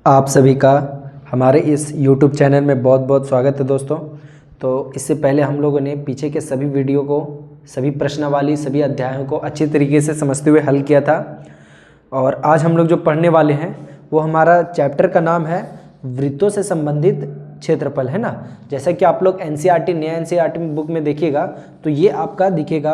आप सभी का हमारे इस YouTube चैनल में बहुत बहुत स्वागत है दोस्तों। तो इससे पहले हम लोगों ने पीछे के सभी वीडियो को, सभी प्रश्नावली, सभी अध्यायों को अच्छी तरीके से समझते हुए हल किया था। और आज हम लोग जो पढ़ने वाले हैं वो हमारा चैप्टर का नाम है वृत्तों से संबंधित क्षेत्रफल, है ना। जैसा कि आप लोग NCERT नया NCERT बुक में देखिएगा तो ये आपका दिखेगा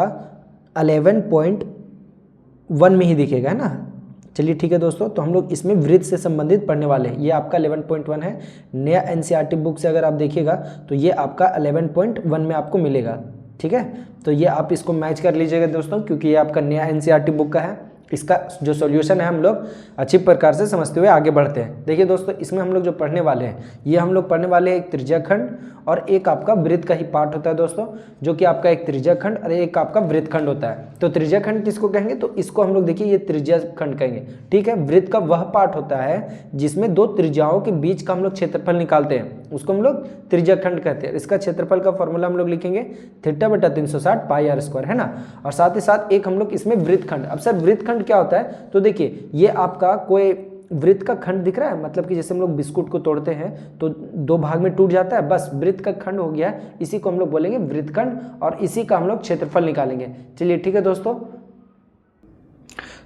11.1 में ही दिखेगा, है ना। चलिए ठीक है दोस्तों, तो हम लोग इसमें वृत्त से संबंधित पढ़ने वाले हैं। ये आपका 11.1 है। नया NCERT बुक से अगर आप देखिएगा तो ये आपका 11.1 में आपको मिलेगा, ठीक है। तो ये आप इसको मैच कर लीजिएगा दोस्तों, क्योंकि ये आपका नया NCERT बुक का है। इसका जो सॉल्यूशन है हम लोग अच्छी प्रकार से समझते हुए आगे बढ़ते हैं। देखिए दोस्तों, इसमें हम लोग जो पढ़ने वाले हैं, ये हम लोग पढ़ने वाले हैं एक त्रिज्याखंड और एक आपका वृत्त का ही पार्ट होता है दोस्तों, जो कि आपका एक त्रिज्याखंड और एक आपका वृत्तखंड होता है। तो त्रिज्याखंड किसको कहेंगे? तो इसको हम लोग देखिए ये त्रिज्याखंड कहेंगे, ठीक है। वृत्त का वह पार्ट होता है जिसमें दो त्रिज्याओं के बीच का हम लोग क्षेत्रफल निकालते हैं, उसको हम लोग त्रिज्याखंड कहते हैं। इसका क्षेत्रफल का फॉर्मूला हम लोग लिखेंगे θ/360 πr², है ना। और साथ ही साथ एक हम लोग इसमें वृत्तखंड। अब सर वृत्तखंड क्या होता है? तो देखिए ये आपका कोई वृत्त का खंड दिख रहा है, मतलब कि जैसे हम लोग बिस्कुट को तोड़ते हैं तो दो भाग में टूट जाता है, बस वृत्त का खंड हो गया है, इसी को हम लोग बोलेंगे वृत्तखंड और इसी का हम लोग क्षेत्रफल निकालेंगे। चलिए ठीक है दोस्तों,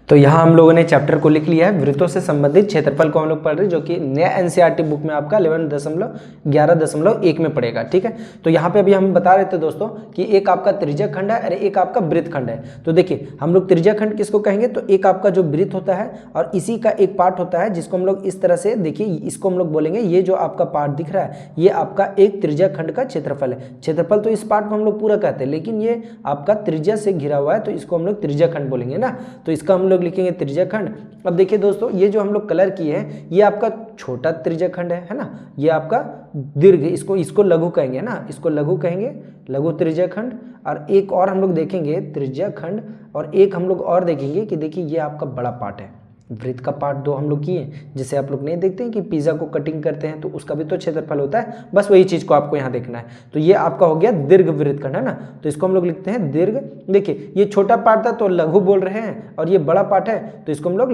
तो यहाँ हम लोगों ने चैप्टर को लिख लिया है, वृत्तों से संबंधित क्षेत्रफल को हम लोग पढ़ रहे हैं, जो कि नया NCERT बुक में आपका 11.11.1 में पड़ेगा, ठीक है। तो यहाँ पे अभी हम बता रहे थे दोस्तों कि एक आपका त्रिज्याखंड है और एक आपका वृत्तखंड है। तो देखिए हम लोग त्रिज्याखंड किसको कहेंगे? तो एक आपका जो वृत्त होता है और इसी का एक पार्ट होता है जिसको हम लोग इस तरह से, देखिए इसको हम लोग बोलेंगे, ये जो आपका पार्ट दिख रहा है ये आपका एक त्रिज्याखंड का क्षेत्रफल है। क्षेत्रफल तो इस पार्ट को हम लोग पूरा कहते हैं, लेकिन ये आपका त्रिज्या से घिरा हुआ है तो इसको हम लोग त्रिज्याखंड बोलेंगे ना। तो इसका हम लोग लिखेंगे त्रिज्याखंड। अब देखिए दोस्तों, ये जो हम लोग कलर किए हैं ये आपका छोटा त्रिज्याखंड है ना। ये आपका दीर्घ, इसको लघु कहेंगे ना, इसको लघु कहेंगे, लघु त्रिज्याखंड। और एक और हम लोग देखेंगे त्रिज्याखंड, और एक हम लोग और देखेंगे कि देखिए ये आपका बड़ा पार्ट है। वृत्त का पार्ट दो हम लोग किए, जैसे आप लोग नहीं देखते हैं कि पिज्जा को कटिंग करते हैं तो उसका भी तो क्षेत्रफल होता है, बस वही चीज को आपको यहाँ देखना है। तो ये आपका हो गया दीर्घ वृत्तखंड, है ना। तो इसको हम लोग लिखते हैं दीर्घ। देखिए ये छोटा पार्ट था तो लघु बोल रहे हैं, और ये बड़ा पार्ट है तो इसको हम लोग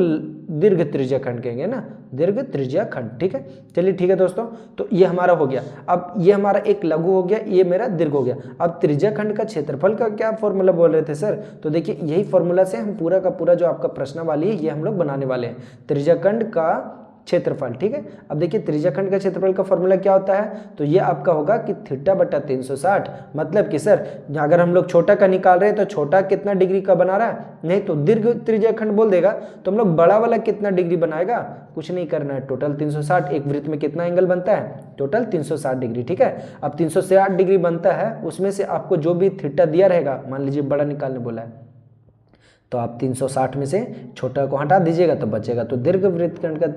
दीर्घ त्रिज्याखंड कहेंगे ना, दीर्घ त्रिज्याखंड, ठीक है। चलिए ठीक है दोस्तों, तो ये हमारा हो गया। अब ये हमारा एक लघु हो गया, ये मेरा दीर्घ हो गया। अब त्रिज्याखंड का क्षेत्रफल का क्या फॉर्मूला बोल रहे थे सर? तो देखिए यही फॉर्मूला से हम पूरा का पूरा जो आपका प्रश्नावली है ये हम लोग बनाने वाले हैं, त्रिज्याखंड का क्षेत्रफल, ठीक है। अब देखिए त्रिज्याखंड का क्षेत्रफल का फॉर्मूला क्या होता है? तो ये आपका होगा कि θ/360, मतलब कि सर अगर हम लोग छोटा का निकाल रहे हैं तो छोटा कितना डिग्री का बना रहा है, नहीं तो दीर्घ त्रिज्याखंड बोल देगा तो हम लोग बड़ा वाला कितना डिग्री बनाएगा, कुछ नहीं करना है, टोटल 360। एक वृत्त में कितना एंगल बनता है? टोटल 360 डिग्री, ठीक है। अब 360 डिग्री बनता है, उसमें से आपको जो भी थीटा दिया रहेगा, मान लीजिए बड़ा निकालने बोला है, तो आप 360 में से छोटा को हटा दीजिएगा तो बचेगा, तो दीर्घ वृत्तखंड का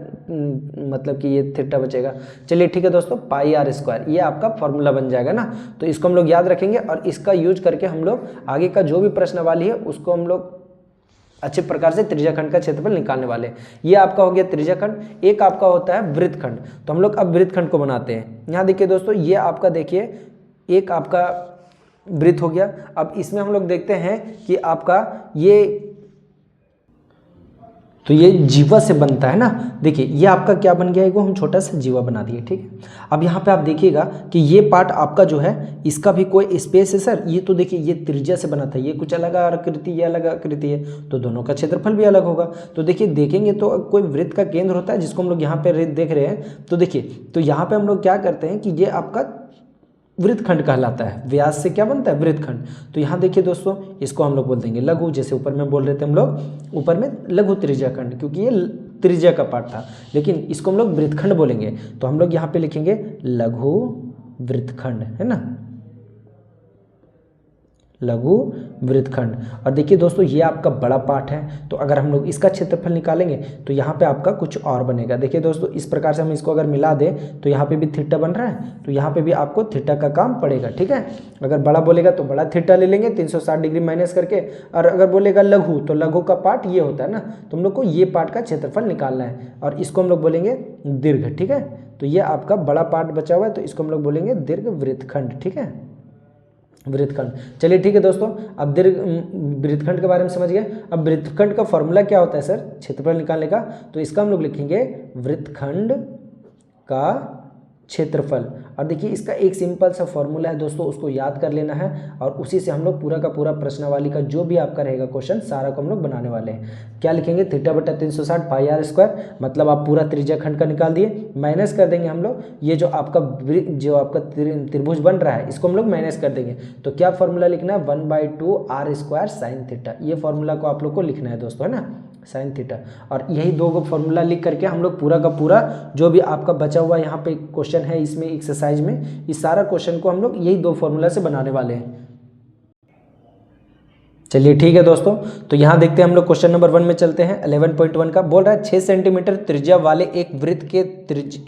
मतलब कि ये थीटा बचेगा। चलिए ठीक है दोस्तों, πr², ये आपका फॉर्मूला बन जाएगा ना। तो इसको हम लोग याद रखेंगे और इसका यूज करके हम लोग आगे का जो भी प्रश्नावली है उसको हम लोग अच्छे प्रकार से त्रिज्याखंड का क्षेत्रफल निकालने वाले हैं। ये आपका हो गया त्रिज्याखंड। एक आपका होता है वृत्तखंड, तो हम लोग अब वृत्तखंड को बनाते हैं। यहाँ देखिए दोस्तों, ये आपका देखिए एक आपका वृत्त हो गया। अब इसमें हम लोग देखते हैं कि आपका ये, तो ये जीवा से बनता है ना। देखिए ये आपका क्या बन गया, वो हम छोटा सा जीवा बना दिए, ठीक है। अब यहाँ पे आप देखिएगा कि ये पार्ट आपका जो है इसका भी कोई स्पेस है सर। ये तो देखिए ये त्रिज्या से बना था, ये कुछ अलग आकृति, ये अलग आकृति है, तो दोनों का क्षेत्रफल भी अलग होगा। तो देखिए देखेंगे तो कोई वृत्त का केंद्र होता है जिसको हम लोग यहाँ पे देख रहे हैं। तो देखिए तो यहाँ पे हम लोग क्या करते हैं कि ये आपका वृत्तखंड कहलाता है। व्यास से क्या बनता है? वृत्तखंड। तो यहाँ देखिए दोस्तों, इसको हम लोग बोल देंगे लघु, जैसे ऊपर में बोल रहे थे हम लोग, ऊपर में लघु त्रिज्याखंड, क्योंकि ये त्रिज्या का पार्ट था, लेकिन इसको हम लोग वृत्तखंड बोलेंगे। तो हम लोग यहाँ पे लिखेंगे लघु वृत्तखंड, है ना, लघु वृत्तखंड। और देखिए दोस्तों ये आपका बड़ा पार्ट है, तो अगर हम लोग इसका क्षेत्रफल निकालेंगे तो यहाँ पे आपका कुछ और बनेगा। देखिए दोस्तों इस प्रकार से हम इसको अगर मिला दें तो यहाँ पे भी थीटा बन रहा है, तो यहाँ पे भी आपको थीटा का काम पड़ेगा, ठीक है। अगर बड़ा बोलेगा तो बड़ा थीटा ले लेंगे 360 डिग्री माइनस करके, और अगर बोलेगा लघु तो लघु का पार्ट ये होता है ना, तो हम लोग को ये पार्ट का क्षेत्रफल निकालना है और इसको हम लोग बोलेंगे दीर्घ, ठीक है। तो ये आपका बड़ा पार्ट बचा हुआ है तो इसको हम लोग बोलेंगे दीर्घ वृत्तखंड, ठीक है, वृत्तखंड। चलिए ठीक है दोस्तों, अब दीर्घ वृत्तखंड के बारे में समझ गए। अब वृत्तखंड का फॉर्मूला क्या होता है सर क्षेत्रफल निकालने का? तो इसका हम लोग लिखेंगे वृत्तखंड का क्षेत्रफल। और देखिए इसका एक सिंपल सा फॉर्मूला है दोस्तों, उसको याद कर लेना है और उसी से हम लोग पूरा का पूरा प्रश्नावली का जो भी आपका रहेगा क्वेश्चन सारा को हम लोग बनाने वाले हैं। क्या लिखेंगे, थीटा बटा 360 पाई आर स्क्वायर, मतलब आप पूरा त्रिज्या खंड का निकाल दिए, माइनस कर देंगे हम लोग ये जो आपका त्रिभुज बन रहा है इसको हम लोग माइनस कर देंगे। तो क्या फॉर्मूला लिखना है, 1/2 आर स्क्वायर साइन थीटा, ये फॉर्मूला को आप लोग को लिखना है दोस्तों, है ना, साइन थीटा। और यही दो गो फॉर्मूला लिख करके हम लोग पूरा का पूरा जो भी आपका बचा हुआ यहाँ पे क्वेश्चन है इसमें एक्सरसाइज में, इस सारा क्वेश्चन को हम लोग यही दो फॉर्मूला से बनाने वाले हैं। चलिए ठीक है दोस्तों, तो यहाँ देखते हैं हम लोग क्वेश्चन नंबर 1 में चलते हैं। 11.1 का बोल रहा है 6 सेंटीमीटर त्रिज्या वाले एक वृत्त के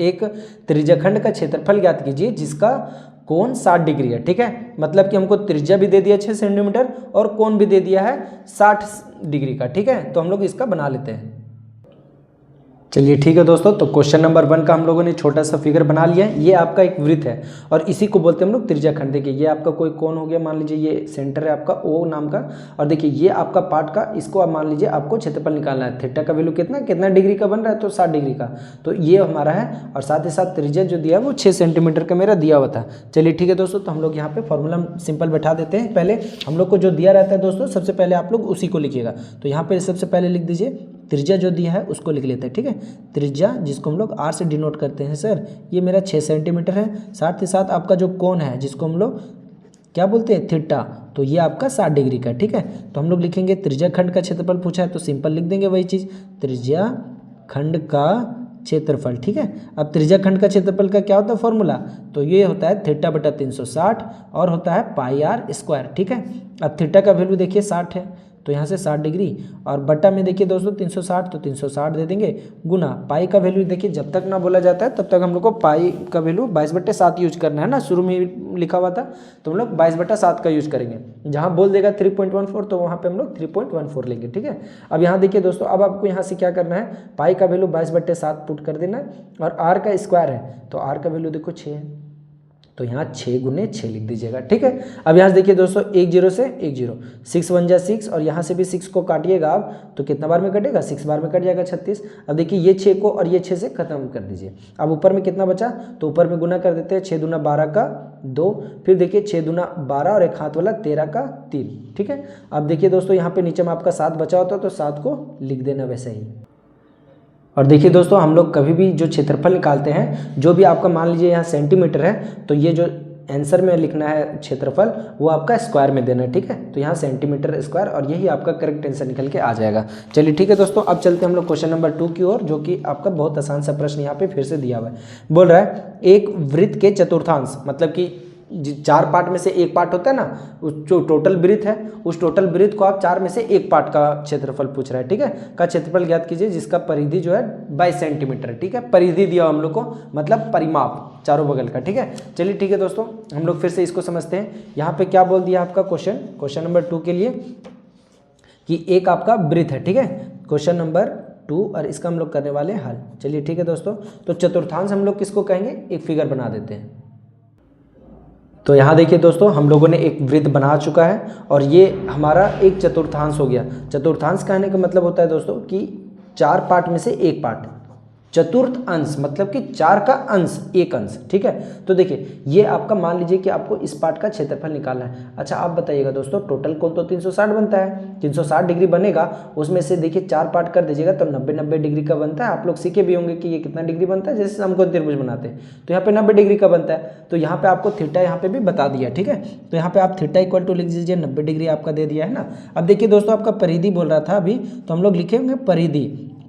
एक त्रिज्याखंड का क्षेत्रफल ज्ञात कीजिए जिसका कोण 60 डिग्री है। ठीक है, मतलब कि हमको त्रिज्या भी दे दिया 6 सेंटीमीटर और कोण भी दे दिया है 60 डिग्री का। ठीक है, तो हम लोग इसका बना लेते हैं। चलिए ठीक है दोस्तों, तो क्वेश्चन नंबर 1 का हम लोगों ने छोटा सा फिगर बना लिया है। ये आपका एक वृत्त है और इसी को बोलते हैं हम लोग त्रिज्याखंड। देखिए ये आपका कोई कोण हो गया, मान लीजिए ये सेंटर है आपका ओ नाम का, और देखिए ये आपका पार्ट का, इसको आप मान लीजिए आपको क्षेत्रफल निकालना है। थीटा का वैल्यू कितना डिग्री का बन रहा है, तो 60 डिग्री का, तो ये हमारा है। और साथ ही साथ त्रिज्या जो दिया है वो 6 सेंटीमीटर का मेरा दिया हुआ था। चलिए ठीक है दोस्तों, तो हम लोग यहाँ पे फॉर्मूला सिंपल बैठा देते हैं। पहले हम लोग को जो दिया रहता है दोस्तों, सबसे पहले आप लोग उसी को लिखिएगा। तो यहाँ पे सबसे पहले लिख दीजिए त्रिज्या जो दिया है उसको लिख लेते हैं। ठीक है, त्रिज्या जिसको हम लोग आर से डिनोट करते हैं सर, ये मेरा 6 सेंटीमीटर है। साथ ही साथ आपका जो कोण है जिसको हम लोग क्या बोलते हैं, थीटा, तो ये आपका 60 डिग्री का। ठीक है, तो हम लोग लिखेंगे त्रिज्याखंड का क्षेत्रफल पूछा है तो सिंपल लिख देंगे वही चीज़, त्रिज्याखंड का क्षेत्रफल। ठीक है, अब त्रिज्याखंड का क्षेत्रफल का क्या होता है फॉर्मूला, तो ये होता है थीटा बटा 360 और होता है पाई आर स्क्वायर। ठीक है, अब थीटा का वैल्यू देखिए 60 है तो यहाँ से 60 डिग्री, और बटा में देखिए दोस्तों 360 तो 360 दे देंगे, गुना पाई का वैल्यू देखिए जब तक ना बोला जाता है तब तक हम लोग को पाई का वैल्यू 22/7 यूज करना है ना, शुरू में लिखा हुआ था तो हम लोग 22/7 का यूज करेंगे। जहाँ बोल देगा 3.14 तो वहाँ पे हम लोग 3.14 लेंगे। ठीक है, अब यहाँ देखिए दोस्तों, अब आपको यहाँ से क्या करना है, पाई का वैल्यू 22/7 पुट कर देना है, और आर का स्क्वायर है तो आर का वैल्यू देखो 6 है, तो यहाँ 6 × 6 लिख दीजिएगा। ठीक है, अब यहाँ से देखिए दोस्तों 1 0 से 1 0, 6 1 जा 6, और यहाँ से भी 6 को काटिएगा आप तो कितना बार में कटेगा, 6 बार में कट जाएगा 36। अब देखिए ये 6 को और ये 6 से खत्म कर दीजिए। अब ऊपर में कितना बचा, तो ऊपर में गुना कर देते हैं, 6 दूना 12 का 2, फिर देखिए 6 दूना 12 और एक हाथ वाला 13 का 3। ठीक है, अब देखिए दोस्तों यहाँ पे नीचे में आपका 7 बचा होता है तो 7 को लिख देना वैसे ही। और देखिए दोस्तों, हम लोग कभी भी जो क्षेत्रफल निकालते हैं, जो भी आपका मान लीजिए यहाँ सेंटीमीटर है तो ये जो आंसर में लिखना है क्षेत्रफल वो आपका स्क्वायर में देना है। ठीक है, तो यहाँ सेंटीमीटर स्क्वायर, और यही आपका करेक्ट आंसर निकल के आ जाएगा। चलिए ठीक है दोस्तों, अब चलते हैं हम लोग क्वेश्चन नंबर 2 की ओर, जो कि आपका बहुत आसान सा प्रश्न यहाँ पे फिर से दिया हुआ है। बोल रहा है एक वृत्त के चतुर्थांश, मतलब कि 4 पार्ट में से एक पार्ट होता है ना, उस जो टोटल वृत्त है उस टोटल वृत्त को आप 4 में से एक पार्ट का क्षेत्रफल पूछ रहा है। ठीक है, का क्षेत्रफल ज्ञात कीजिए जिसका परिधि जो है 22 सेंटीमीटर। ठीक है, परिधि दिया हम लोग को, मतलब परिमाप चारों बगल का। ठीक है, चलिए ठीक है दोस्तों, हम लोग फिर से इसको समझते हैं। यहाँ पे क्या बोल दिया आपका क्वेश्चन नंबर 2 के लिए कि एक आपका वृत्त है। ठीक है, क्वेश्चन नंबर 2, और इसका हम लोग करने वाले हैं हल। चलिए ठीक है दोस्तों, तो चतुर्थांश हम लोग किसको कहेंगे, एक फिगर बना देते हैं। तो यहाँ देखिए दोस्तों, हम लोगों ने एक वृत्त बना चुका है और ये हमारा एक चतुर्थांश हो गया। चतुर्थांश कहने का मतलब होता है दोस्तों कि 4 पार्ट में से एक पार्ट, चतुर्थ अंश मतलब कि 4 का अंश, एक अंश। ठीक है, तो देखिए ये आपका मान लीजिए कि आपको इस पार्ट का क्षेत्रफल निकालना है। अच्छा आप बताइएगा दोस्तों, टोटल कोण तो 360 बनता है, 360 डिग्री बनेगा, उसमें से देखिए 4 पार्ट कर दीजिएगा तो 90 डिग्री का बनता है। आप लोग सीखे भी होंगे कि ये कितना डिग्री बनता है, जैसे हमको त्रिभुज बनाते हैं तो यहाँ पे 90 डिग्री का बनता है। तो यहाँ पे आपको थीटा यहाँ पे भी बता दिया। ठीक है, तो यहाँ पे आप थीटा इक्वल टू लिख दीजिए, 90 डिग्री आपका दे दिया है ना। अब देखिए दोस्तों, आपका परिधि बोल रहा था अभी, तो हम लोग लिखेंगे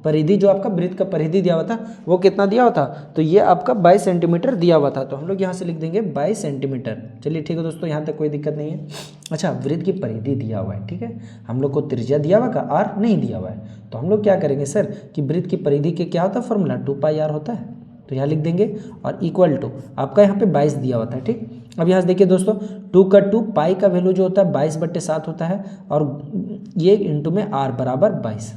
परिधि जो आपका वृत्त का परिधि दिया हुआ था वो कितना दिया हुआ था, तो ये आपका 22 सेंटीमीटर दिया हुआ था, तो हम लोग यहाँ से लिख देंगे 22 सेंटीमीटर। चलिए ठीक है दोस्तों, यहाँ तक कोई दिक्कत नहीं है। अच्छा, वृत्त की परिधि दिया हुआ है। ठीक है, हम लोग को त्रिज्या दिया हुआ का आर नहीं दिया हुआ है, तो हम लोग क्या करेंगे सर कि वृत्त की परिधि के क्या होता है फॉर्मूला, 2πr होता है, तो यहाँ लिख देंगे, और इक्वल टू आपका यहाँ पे 22 दिया हुआ था। ठीक, अब यहाँ से देखिए दोस्तों 2 का 2, पाई का वैल्यू जो होता है 22/7 होता है, और ये इंटू में आर बराबर 22।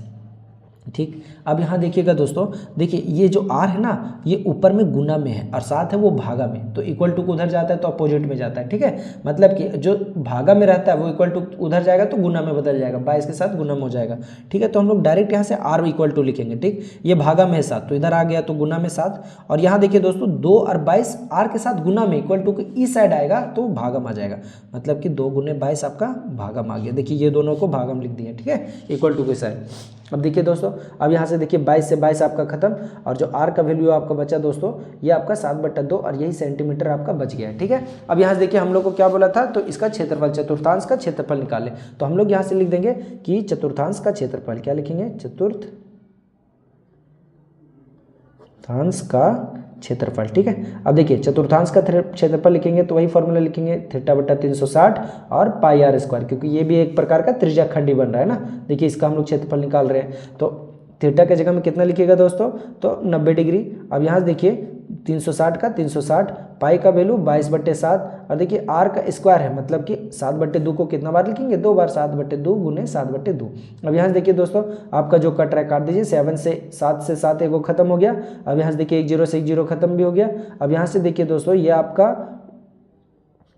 ठीक। अब यहाँ देखिएगा दोस्तों, देखिए ये जो r है ना, ये ऊपर में गुना में है और साथ है वो भागा में, तो इक्वल टू को उधर जाता है तो अपोजिट में जाता है। ठीक है, मतलब कि जो भागा में रहता है वो इक्वल टू उधर जाएगा तो गुना में बदल जाएगा, 22 के साथ गुना में हो जाएगा। ठीक है, तो हम लोग डायरेक्ट यहाँ से r इक्वल टू लिखेंगे। ठीक, ये भागा में है 7 तो इधर आ गया तो गुना में 7, और यहाँ देखिए दोस्तों 2 और 22 r के साथ गुना में इक्वल टू के इस साइड आएगा तो भागम आ जाएगा, मतलब कि 2 गुने 22 आपका भागम आ गया। देखिए ये दोनों को भागम लिख दिए। ठीक है, इक्वल टू के साइड। अब देखिए दोस्तों, अब यहाँ से देखिए 22 से 22 आपका खत्म, और जो r का वैल्यू आपका बचा दोस्तों, ये आपका 7/2 और यही सेंटीमीटर आपका बच गया है। ठीक है, अब यहाँ से देखिए हम लोग को क्या बोला था, तो इसका क्षेत्रफल, चतुर्थांश का क्षेत्रफल निकालें, तो हम लोग यहाँ से लिख देंगे कि चतुर्थांश का क्षेत्रफल, क्या लिखेंगे, चतुर्थांश का क्षेत्रफल। ठीक है, अब देखिए चतुर्थांश का क्षेत्रफल लिखेंगे तो वही फॉर्मूला लिखेंगे, θ/360 और πr², क्योंकि ये भी एक प्रकार का त्रिज्याखंड ही बन रहा है ना। देखिए इसका हम लोग क्षेत्रफल निकाल रहे हैं, तो थीटा के जगह में कितना लिखिएगा दोस्तों, तो 90 डिग्री। अब यहाँ से देखिए 360 का 360, पाई का वैल्यू 22/7, और देखिए r का स्क्वायर है, मतलब कि 7/2 को कितना बार लिखेंगे, 2 बार, 7/2 गुने 7/2। अब यहाँ से देखिए दोस्तों, आपका जो कट रहा है काट दीजिए, 7 से 7 एगो खत्म हो गया। अब यहाँ से देखिए 1 0 से 1 0 खत्म भी हो गया। अब यहाँ से देखिए दोस्तों, ये आपका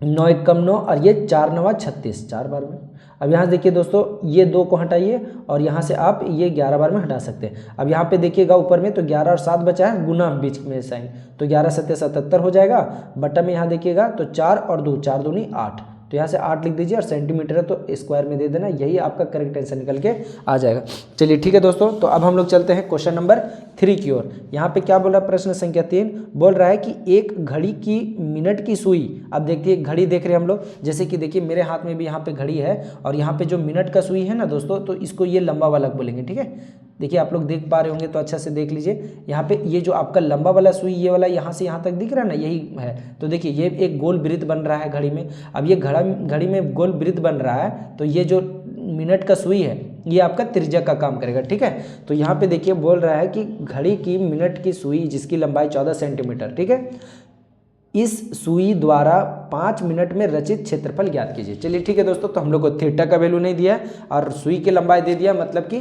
9 1 कम 9 और ये 4 9 36, 4 बार में। अब यहाँ से देखिए दोस्तों, ये 2 को हटाइए और यहाँ से आप ये 11 बार में हटा सकते हैं। अब यहाँ पे देखिएगा ऊपर में तो 11 और 7 बचा है, गुना बीच में साइन, तो 11 7 77 हो जाएगा। बटा में यहाँ देखिएगा तो 4 और 2, 4 दूनी 8, तो यहाँ से 8 लिख दीजिए, और सेंटीमीटर है तो स्क्वायर में दे देना, यही आपका करेक्ट आंसर निकल के आ जाएगा। चलिए ठीक है दोस्तों, तो अब हम लोग चलते हैं क्वेश्चन नंबर 3 की ओर। यहाँ पे क्या बोल रहा है, प्रश्न संख्या 3 बोल रहा है कि एक घड़ी की मिनट की सुई, अब देखिए घड़ी देख रहे हैं हम लोग, जैसे कि देखिए मेरे हाथ में भी यहाँ पे घड़ी है, और यहाँ पे जो मिनट का सुई है ना दोस्तों, तो इसको ये लंबा वाला बोलेंगे। ठीक है, देखिए आप लोग देख पा रहे होंगे तो अच्छा से देख लीजिए, यहाँ पे ये जो आपका लंबा वाला सुई, ये वाला यहाँ से यहाँ तक दिख रहा है ना, यही है। तो देखिए ये एक गोल वृत्त बन रहा है घड़ी में। अब ये घड़ी में गोल वृत्त बन रहा है, तो ये जो मिनट का सुई है ये आपका त्रिज्या का काम करेगा। ठीक है, तो यहाँ पे देखिए बोल रहा है कि घड़ी की मिनट की सुई जिसकी लंबाई 14 सेंटीमीटर, ठीक है, इस सुई द्वारा 5 मिनट में रचित क्षेत्रफल ज्ञात कीजिए। चलिए ठीक है दोस्तों, तो हम लोग को थीटा का वैल्यू नहीं दिया और सुई की लंबाई दे दिया, मतलब कि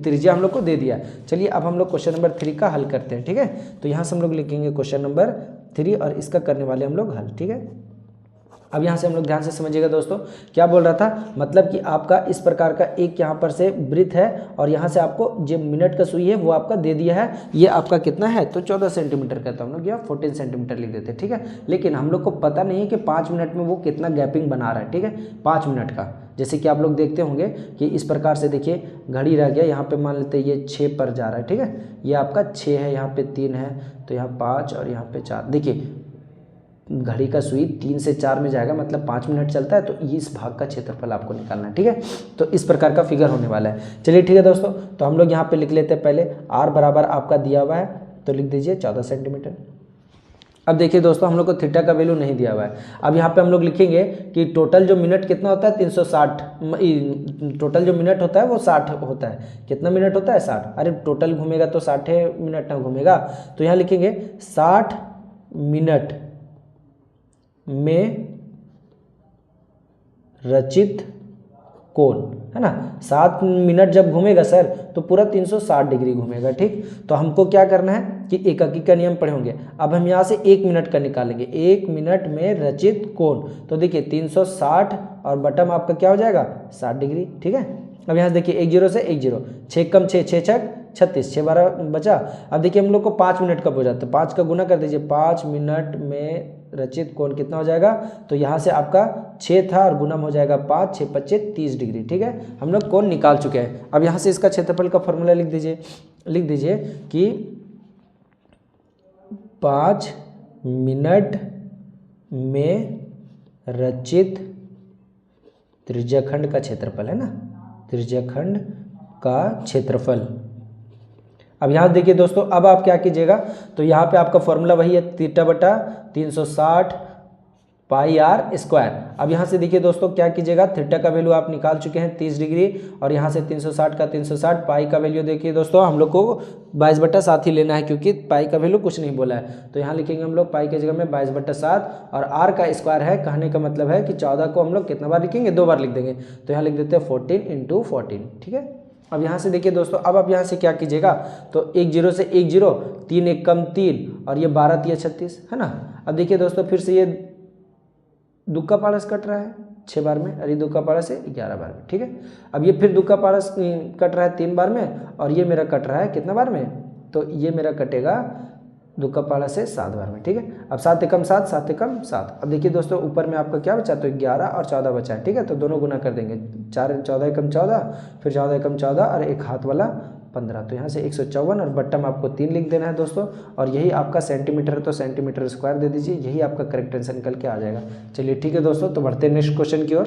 त्रिज्या हम लोग को दे दिया। चलिए अब हम लोग क्वेश्चन नंबर 3 का हल करते हैं। ठीक है, तो यहाँ से हम लोग लिखेंगे क्वेश्चन नंबर 3 और इसका करने वाले हम लोग हल। ठीक है, अब यहाँ से हम लोग ध्यान से समझिएगा दोस्तों, क्या बोल रहा था, मतलब कि आपका इस प्रकार का एक यहाँ पर से वृत्त है, और यहाँ से आपको जो मिनट का सुई है वो आपका दे दिया है, ये आपका कितना है, तो 14 सेंटीमीटर का, तो हम लोग यहाँ 14 सेंटीमीटर लिख देते हैं। ठीक है, लेकिन हम लोग को पता नहीं है कि 5 मिनट में वो कितना गैपिंग बना रहा है। ठीक है, 5 मिनट का, जैसे कि आप लोग देखते होंगे कि इस प्रकार से देखिए घड़ी रह गया, यहाँ पे मान लेते हैं ये 6 पर जा रहा है। ठीक है, ये आपका 6 है, यहाँ पे 3 है, तो यहाँ 5 और यहाँ पे 4। देखिए घड़ी का सुई 3 से 4 में जाएगा, मतलब 5 मिनट चलता है, तो इस भाग का क्षेत्रफल आपको निकालना है। ठीक है, तो इस प्रकार का फिगर होने वाला है। चलिए ठीक है दोस्तों, तो हम लोग यहाँ पे लिख लेते हैं, पहले r बराबर आपका दिया हुआ है, तो लिख दीजिए 14 सेंटीमीटर। अब देखिए दोस्तों, हम लोग को थीटा का वैल्यू नहीं दिया हुआ है। अब यहाँ पे हम लोग लिखेंगे कि टोटल जो मिनट कितना होता है, 360, टोटल जो मिनट होता है वो 60 होता है। कितना मिनट होता है, 60। अरे टोटल घूमेगा तो 60 मिनट ना घूमेगा, तो यहाँ लिखेंगे 60 मिनट में रचित कोण, है ना। 7 मिनट जब घूमेगा सर तो पूरा 360 डिग्री घूमेगा। ठीक, तो हमको क्या करना है कि एककी का नियम पढ़े होंगे। अब हम यहाँ से 1 मिनट का निकालेंगे, 1 मिनट में रचित कोण, तो देखिए 360 और बटम आपका क्या हो जाएगा, 60 डिग्री। ठीक है, अब यहाँ से देखिए 1 0 से 1 0, 6 कम 6, 6 6 36, 6 12 बचा। अब देखिए हम लोग को 5 मिनट कब हो जाता है, 5 का गुना कर दीजिए, 5 मिनट में रचित कोण कितना हो जाएगा, तो यहाँ से आपका 6 था और गुना हो जाएगा 5, 6 25 30 डिग्री। ठीक है, हम लोग कोण निकाल चुके हैं। अब यहाँ से इसका क्षेत्रफल का फॉर्मूला लिख दीजिए कि 5 मिनट में रचित त्रिज्याखंड का क्षेत्रफल, है ना, त्रिज्याखंड का क्षेत्रफल। अब यहाँ देखिए दोस्तों, अब आप क्या कीजिएगा, तो यहाँ पे आपका फॉर्मूला वही है, θ/360 πr²। अब यहाँ से देखिए दोस्तों क्या कीजिएगा, थीटा का वैल्यू आप निकाल चुके हैं 30 डिग्री, और यहाँ से 360 का 360, पाई का वैल्यू देखिए दोस्तों हम लोग को 22/7 ही लेना है, क्योंकि पाई का वैल्यू कुछ नहीं बोला है, तो यहाँ लिखेंगे हम लोग पाई की जगह में 22/7, और r का स्क्वायर है, कहने का मतलब है कि 14 को हम लोग कितना बार लिखेंगे, 2 बार लिख देंगे, तो यहाँ लिख देते हैं 14 × 14। ठीक है, अब यहाँ से देखिए दोस्तों, अब आप यहाँ से क्या कीजिएगा, तो 1 0 से 1 0, 3 1 कम 3 और ये 12 3 36 है ना। अब देखिए दोस्तों फिर से ये दुक्का पारस कट रहा है 6 बार में, और ये दुक्का पारस है 11 बार में, ठीक है। अब ये फिर दुक्का पारस कट रहा है 3 बार में, और ये मेरा कट रहा है कितना बार में, तो ये मेरा कटेगा दुक्का पारस से 7 बार में, ठीक है। अब 7 एकम 7, 7 एकम 7। अब देखिए दोस्तों ऊपर में आपका क्या बचा, तो 11 और 14 बचा है, ठीक है। तो दोनों गुना कर देंगे, 4 14 एकम 14, फिर 14 एकम 14 और एक हाथ वाला 15, तो यहाँ से 154 और बट्टा में आपको 3 लिख देना है दोस्तों। और यही आपका सेंटीमीटर है तो सेंटीमीटर स्क्वायर दे दीजिए, यही आपका करेक्ट आंसर निकल के आ जाएगा। चलिए ठीक है दोस्तों, तो बढ़ते हैं नेक्स्ट क्वेश्चन की ओर।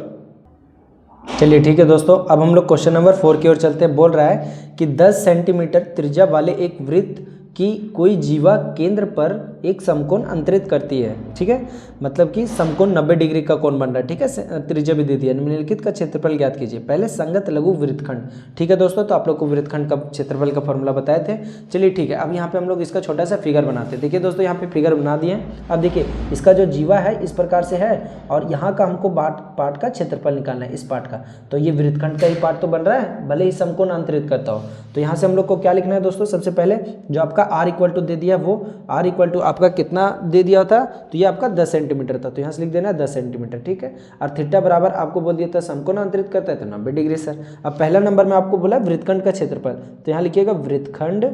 चलिए ठीक है दोस्तों, अब हम लोग क्वेश्चन नंबर 4 की ओर चलते हैं। बोल रहा है कि 10 सेंटीमीटर त्रिज्या वाले एक वृत्त की कोई जीवा केंद्र पर एक समकोण अंतरित करती है, ठीक है। मतलब कि समकोण 90 डिग्री का कोण बन रहा है, ठीक है। त्रिज्या भी दे दिया, निम्नलिखित का क्षेत्रफल ज्ञात कीजिए। पहले संगत लघु वृत्तखंड, ठीक है दोस्तों। तो आप लोग को वृत्तखंड का क्षेत्रफल का फॉर्मूला बताए थे। चलिए ठीक है, अब यहाँ पे हम लोग इसका छोटा सा फिगर बनाते हैं। देखिए दोस्तों यहाँ पे फिगर बना दिए हैं। अब देखिए इसका जो जीवा है इस प्रकार से है, और यहाँ का हमको पार्ट का क्षेत्रफल निकालना है, इस पार्ट का। तो ये वृत्तखंड का ही पार्ट तो बन रहा है, भले ही समकोण अंतरित करता हो। तो यहाँ से हम लोग को क्या लिखना है दोस्तों, सबसे पहले जो आपका r इक्वल टू दे दिया, वो r इक्वल टू आपका कितना दे दिया था, तो ये आपका 10 सेंटीमीटर था, तो यहाँ से लिख देना है 10 सेंटीमीटर, ठीक है। और थीटा बराबर आपको बोल दिया था समकोण अंतरित करता है तो 90 डिग्री सर। अब पहला नंबर में आपको बोला वृत्तखंड का क्षेत्रफल, तो यहाँ लिखिएगा वृत्तखंड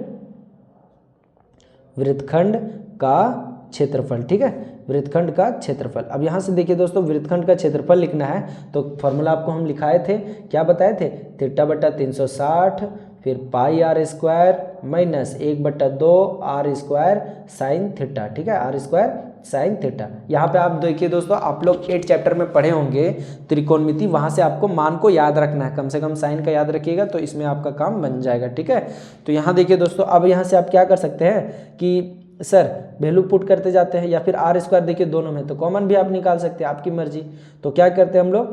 का क्षेत्रफल, ठीक है। वृत्तखंड का क्षेत्रफल। अब यहाँ से देखिए दोस्तों वृत्तखंड का क्षेत्रफल लिखना है, तो फॉर्मूला आपको हम लिखाए थे, क्या बताए थे, थीटा बटा 360 फिर पाई r square minus 1/2 r square sine theta, ठीक है। r square sine theta. यहाँ पे आप देखिए दोस्तों, आप लोग 8 चैप्टर में पढ़े होंगे त्रिकोणमिति, वहाँ से आपको मान को याद रखना है, कम से कम साइन का याद रखिएगा तो इसमें आपका काम बन जाएगा, ठीक है। तो यहाँ देखिए दोस्तों, अब यहाँ से आप क्या कर सकते हैं कि सर वैल्यू पुट करते जाते हैं, या फिर r स्क्वायर देखिए दोनों में, तो कॉमन भी आप निकाल सकते हैं, आपकी मर्जी। तो क्या करते हैं हम लोग,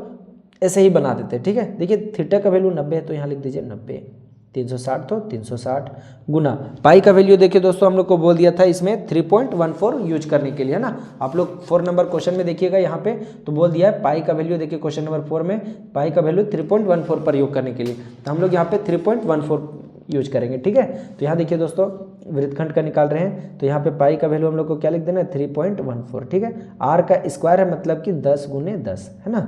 ऐसे ही बना देते हैं, ठीक है। देखिए थीटा का वैल्यू 90 है, तो यहाँ लिख दीजिए 90, 360 तो 360 गुना पाई का वैल्यू देखिए दोस्तों हम लोग को बोल दिया था इसमें 3.14 यूज करने के लिए, है ना। आप लोग 4 नंबर क्वेश्चन में देखिएगा यहाँ पे, तो बोल दिया है पाई का वैल्यू देखिए क्वेश्चन नंबर 4 में पाई का वैल्यू 3.14 पर योग करने के लिए, तो हम लोग यहाँ पे 3.14 यूज करेंगे, ठीक है। तो यहाँ देखिए दोस्तों वृत्तखंड का निकाल रहे हैं, तो यहाँ पे पाई का वैल्यू हम लोग को क्या लिख देना है 3.14, ठीक है। r का स्क्वायर है मतलब कि 10 गुने 10, है ना,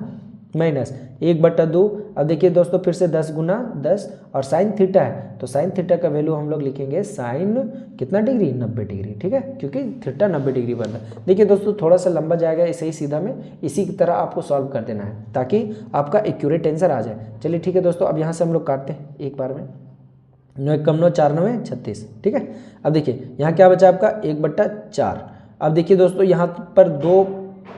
माइनस 1/2। अब देखिए दोस्तों फिर से 10 गुना 10, और साइन थीटा है, तो साइन थीटा का वैल्यू हम लोग लिखेंगे साइन कितना डिग्री, 90 डिग्री, ठीक है, क्योंकि थीटा 90 डिग्री बन रहा है। देखिए दोस्तों थोड़ा सा लंबा जाएगा, ऐसे ही सीधा में इसी की तरह आपको सॉल्व कर देना है ताकि आपका एक्यूरेट आंसर आ जाए। चलिए ठीक है दोस्तों, अब यहाँ से हम लोग काटते हैं एक बार में, 9 कम 9 4 9 36, ठीक है। अब देखिए यहाँ क्या बचा आपका 1/4। अब देखिए दोस्तों यहाँ पर 2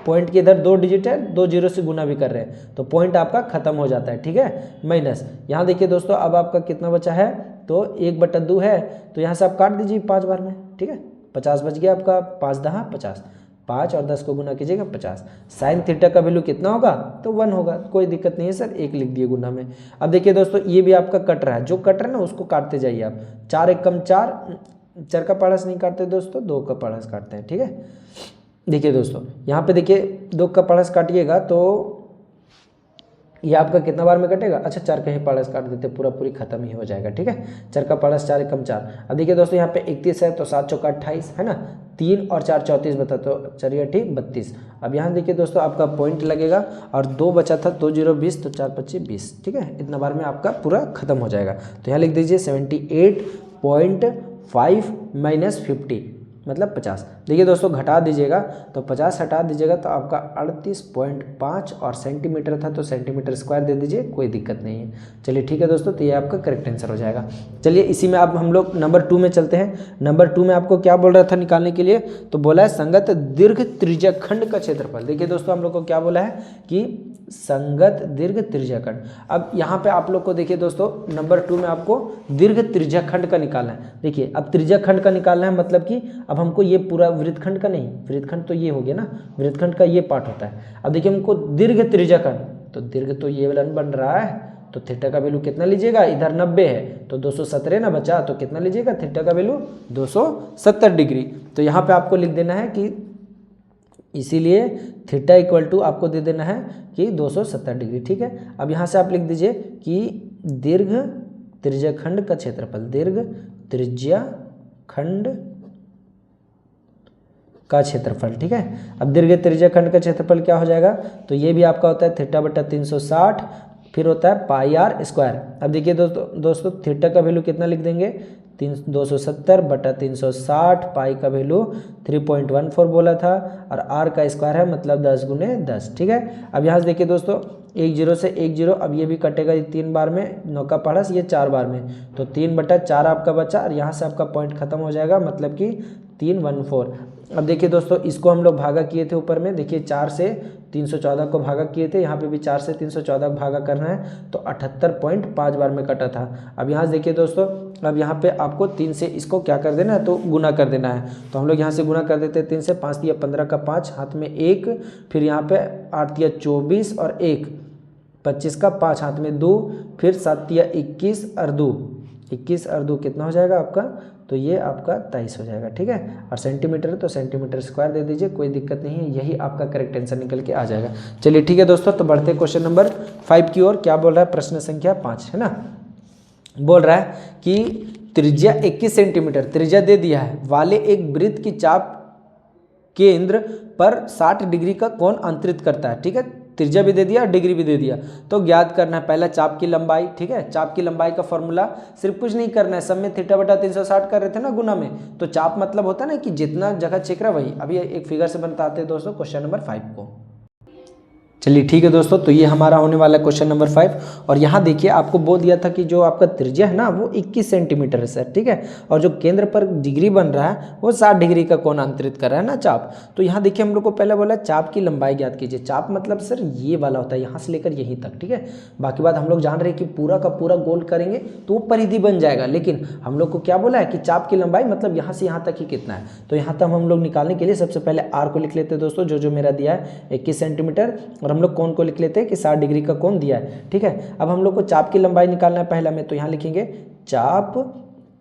पॉइंट के इधर 2 डिजिट है, 2 जीरो से गुना भी कर रहे हैं, तो पॉइंट आपका खत्म हो जाता है, ठीक है, माइनस। यहाँ देखिए दोस्तों अब आपका कितना बचा है, तो 1/2 है, तो यहाँ से आप काट दीजिए 5 बार में, ठीक है। 50 बच गया आपका, 5 10 50, 5 और 10 को गुना कीजिएगा 50। साइन थीटा का वैल्यू कितना होगा, तो 1 होगा, कोई दिक्कत नहीं है सर, 1 लिख दिए गुना में। अब देखिए दोस्तों ये भी आपका कट रहा है, जो कट रहा है ना उसको काटते जाइए आप। 4 1 कम 4, 4 का पारस नहीं काटते दोस्तों, 2 का पारस काटते हैं, ठीक है। देखिए दोस्तों यहाँ पे देखिए 2 का पारस काटिएगा तो ये आपका कितना बार में कटेगा, अच्छा 4 का ही पारस काट देते, पूरा पूरी खत्म ही हो जाएगा, ठीक है। 4 का पारस 4 कम 4। अब देखिए दोस्तों यहाँ पे 31 है, तो 7 चौका 28, है ना, 3 और 4 34 बता, तो 4 8 32। अब यहाँ देखिए दोस्तों आपका पॉइंट लगेगा, और 2 बचा था, 2 0 20, तो 4 25 20, ठीक है। इतना बार में आपका पूरा खत्म हो जाएगा। तो यहाँ लिख दीजिए 78.5 माइनस 50 मतलब 50। देखिए दोस्तों घटा दीजिएगा, तो 50 हटा दीजिएगा तो आपका 38.5, और सेंटीमीटर था तो सेंटीमीटर स्क्वायर दे दीजिए, कोई दिक्कत नहीं है। चलिए ठीक है दोस्तों, तो ये आपका करेक्ट आंसर हो जाएगा। चलिए इसी में अब हम लोग नंबर 2 में चलते हैं। नंबर 2 में आपको क्या बोल रहा था निकालने के लिए, तो बोला है संगत दीर्घ त्रिज्याखंड का क्षेत्रफल। देखिए दोस्तों हम लोग को क्या बोला है कि संगत दीर्घ त्रिज्याखंड। अब यहाँ पे आप लोग को देखिए दोस्तों नंबर 2 में आपको दीर्घ त्रिज्याखंड का निकालना है। देखिए अब त्रिज्याखंड का निकालना है, मतलब कि अब हमको ये पूरा वृत्तखंड का नहीं, वृत्तखंड तो ये हो गया ना, वृत्तखंड का ये पार्ट होता है। अब देखिए हमको दीर्घ त्रिज्याखंड, तो दीर्घ तो ये वाला बन रहा है, तो थीटा का वैल्यू कितना लीजिएगा, इधर 90 है तो 217 ना बचा, तो कितना लीजिएगा थीटा का वैल्यू 270 डिग्री। तो यहाँ पे आपको लिख देना है कि इसीलिए थीटा इक्वल टू आपको दे देना है कि 270 डिग्री, ठीक है। अब यहाँ से आप लिख दीजिए कि दीर्घ त्रिज्याखंड का क्षेत्रफल, दीर्घ त्रिज्याखंड का क्षेत्रफल। ठीक है, अब दीर्घ त्रिज्याखंड का क्षेत्रफल क्या हो जाएगा, तो ये भी आपका होता है थीटा बटा 360, फिर होता है पाई आर स्क्वायर। अब देखिए दोस्तों थीटा का वैल्यू कितना लिख देंगे, 270 बटा 360, पाई का वैल्यू 3.14 बोला था, और आर का स्क्वायर है मतलब 10 गुने 10। ठीक है, अब यहाँ से देखिए दोस्तों 1 0 से 1 0, अब ये भी कटेगा 3 बार में, 9 का पढ़स ये 4 बार में, तो 3 बटा 4 आपका बचा, और यहाँ से आपका पॉइंट खत्म हो जाएगा, मतलब कि 314। अब देखिए दोस्तों इसको हम लोग भागा किए थे ऊपर में, देखिए 4 से 314 को भागा किए थे, यहाँ पे भी 4 से 314 भागा करना है, तो 78.5 बार में कटा था। अब यहाँ से देखिए दोस्तों, अब यहाँ पे आपको 3 से इसको क्या कर देना है, तो गुना कर देना है, तो हम लोग यहाँ से गुना कर देते हैं 3 से, 5 दिया 15 का 5, हाथ में 1, फिर यहाँ पे 8 दिया 24 और 1, 25 का 5, हाथ में 2, फिर 7 दिया 21 और 2, 21 और 2 कितना हो जाएगा आपका, तो ये आपका 23 हो जाएगा। ठीक है, और सेंटीमीटर है तो सेंटीमीटर स्क्वायर दे दीजिए, कोई दिक्कत नहीं है, यही आपका करेक्ट आंसर निकल के आ जाएगा। चलिए ठीक है दोस्तों, तो बढ़ते हैं क्वेश्चन नंबर 5 की ओर। क्या बोल रहा है, प्रश्न संख्या 5 है ना, बोल रहा है कि त्रिज्या 21 सेंटीमीटर त्रिज्या दे दिया है वाले एक वृत्त की चाप केंद्र पर 60 डिग्री का कोण अंतरित करता है। ठीक है, त्रिज्या भी दे दिया, डिग्री भी दे दिया, तो ज्ञात करना है पहला चाप की लंबाई। ठीक है, चाप की लंबाई का फॉर्मूला सिर्फ कुछ नहीं करना है, सब में थीटा बटा 360 कर रहे थे ना गुना में, तो चाप मतलब होता है ना कि जितना जगह चेक रहा वही। अभी एक फिगर से बताते हैं दोस्तों क्वेश्चन नंबर 5 को। चलिए ठीक है दोस्तों, तो ये हमारा होने वाला क्वेश्चन नंबर 5, और यहाँ देखिए आपको बोल दिया था कि जो आपका त्रिज्या है ना वो 21 सेंटीमीटर है सर। ठीक है, और जो केंद्र पर डिग्री बन रहा है वो 60 डिग्री का कोण अंतरित कर रहा है ना चाप। तो यहाँ देखिए हम लोग को पहले बोला चाप की लंबाई ज्ञात कीजिए। चाप मतलब सर ये वाला होता है, यहाँ से लेकर यहीं तक। ठीक है, बाकी बात हम लोग जान रहे हैं कि पूरा का पूरा गोल करेंगे तो वो परिधि बन जाएगा, लेकिन हम लोग को क्या बोला है कि चाप की लंबाई मतलब यहाँ से यहाँ तक ही कितना है। तो यहाँ तक हम लोग निकालने के लिए सबसे पहले आर को लिख लेते हैं दोस्तों, जो मेरा दिया है 21 सेंटीमीटर, और हम लोग कोण को लिख लेते हैं कि 60 डिग्री का कोण दिया है। ठीक है, अब हम लोग को चाप की लंबाई निकालना है पहला में, तो यहाँ लिखेंगे चाप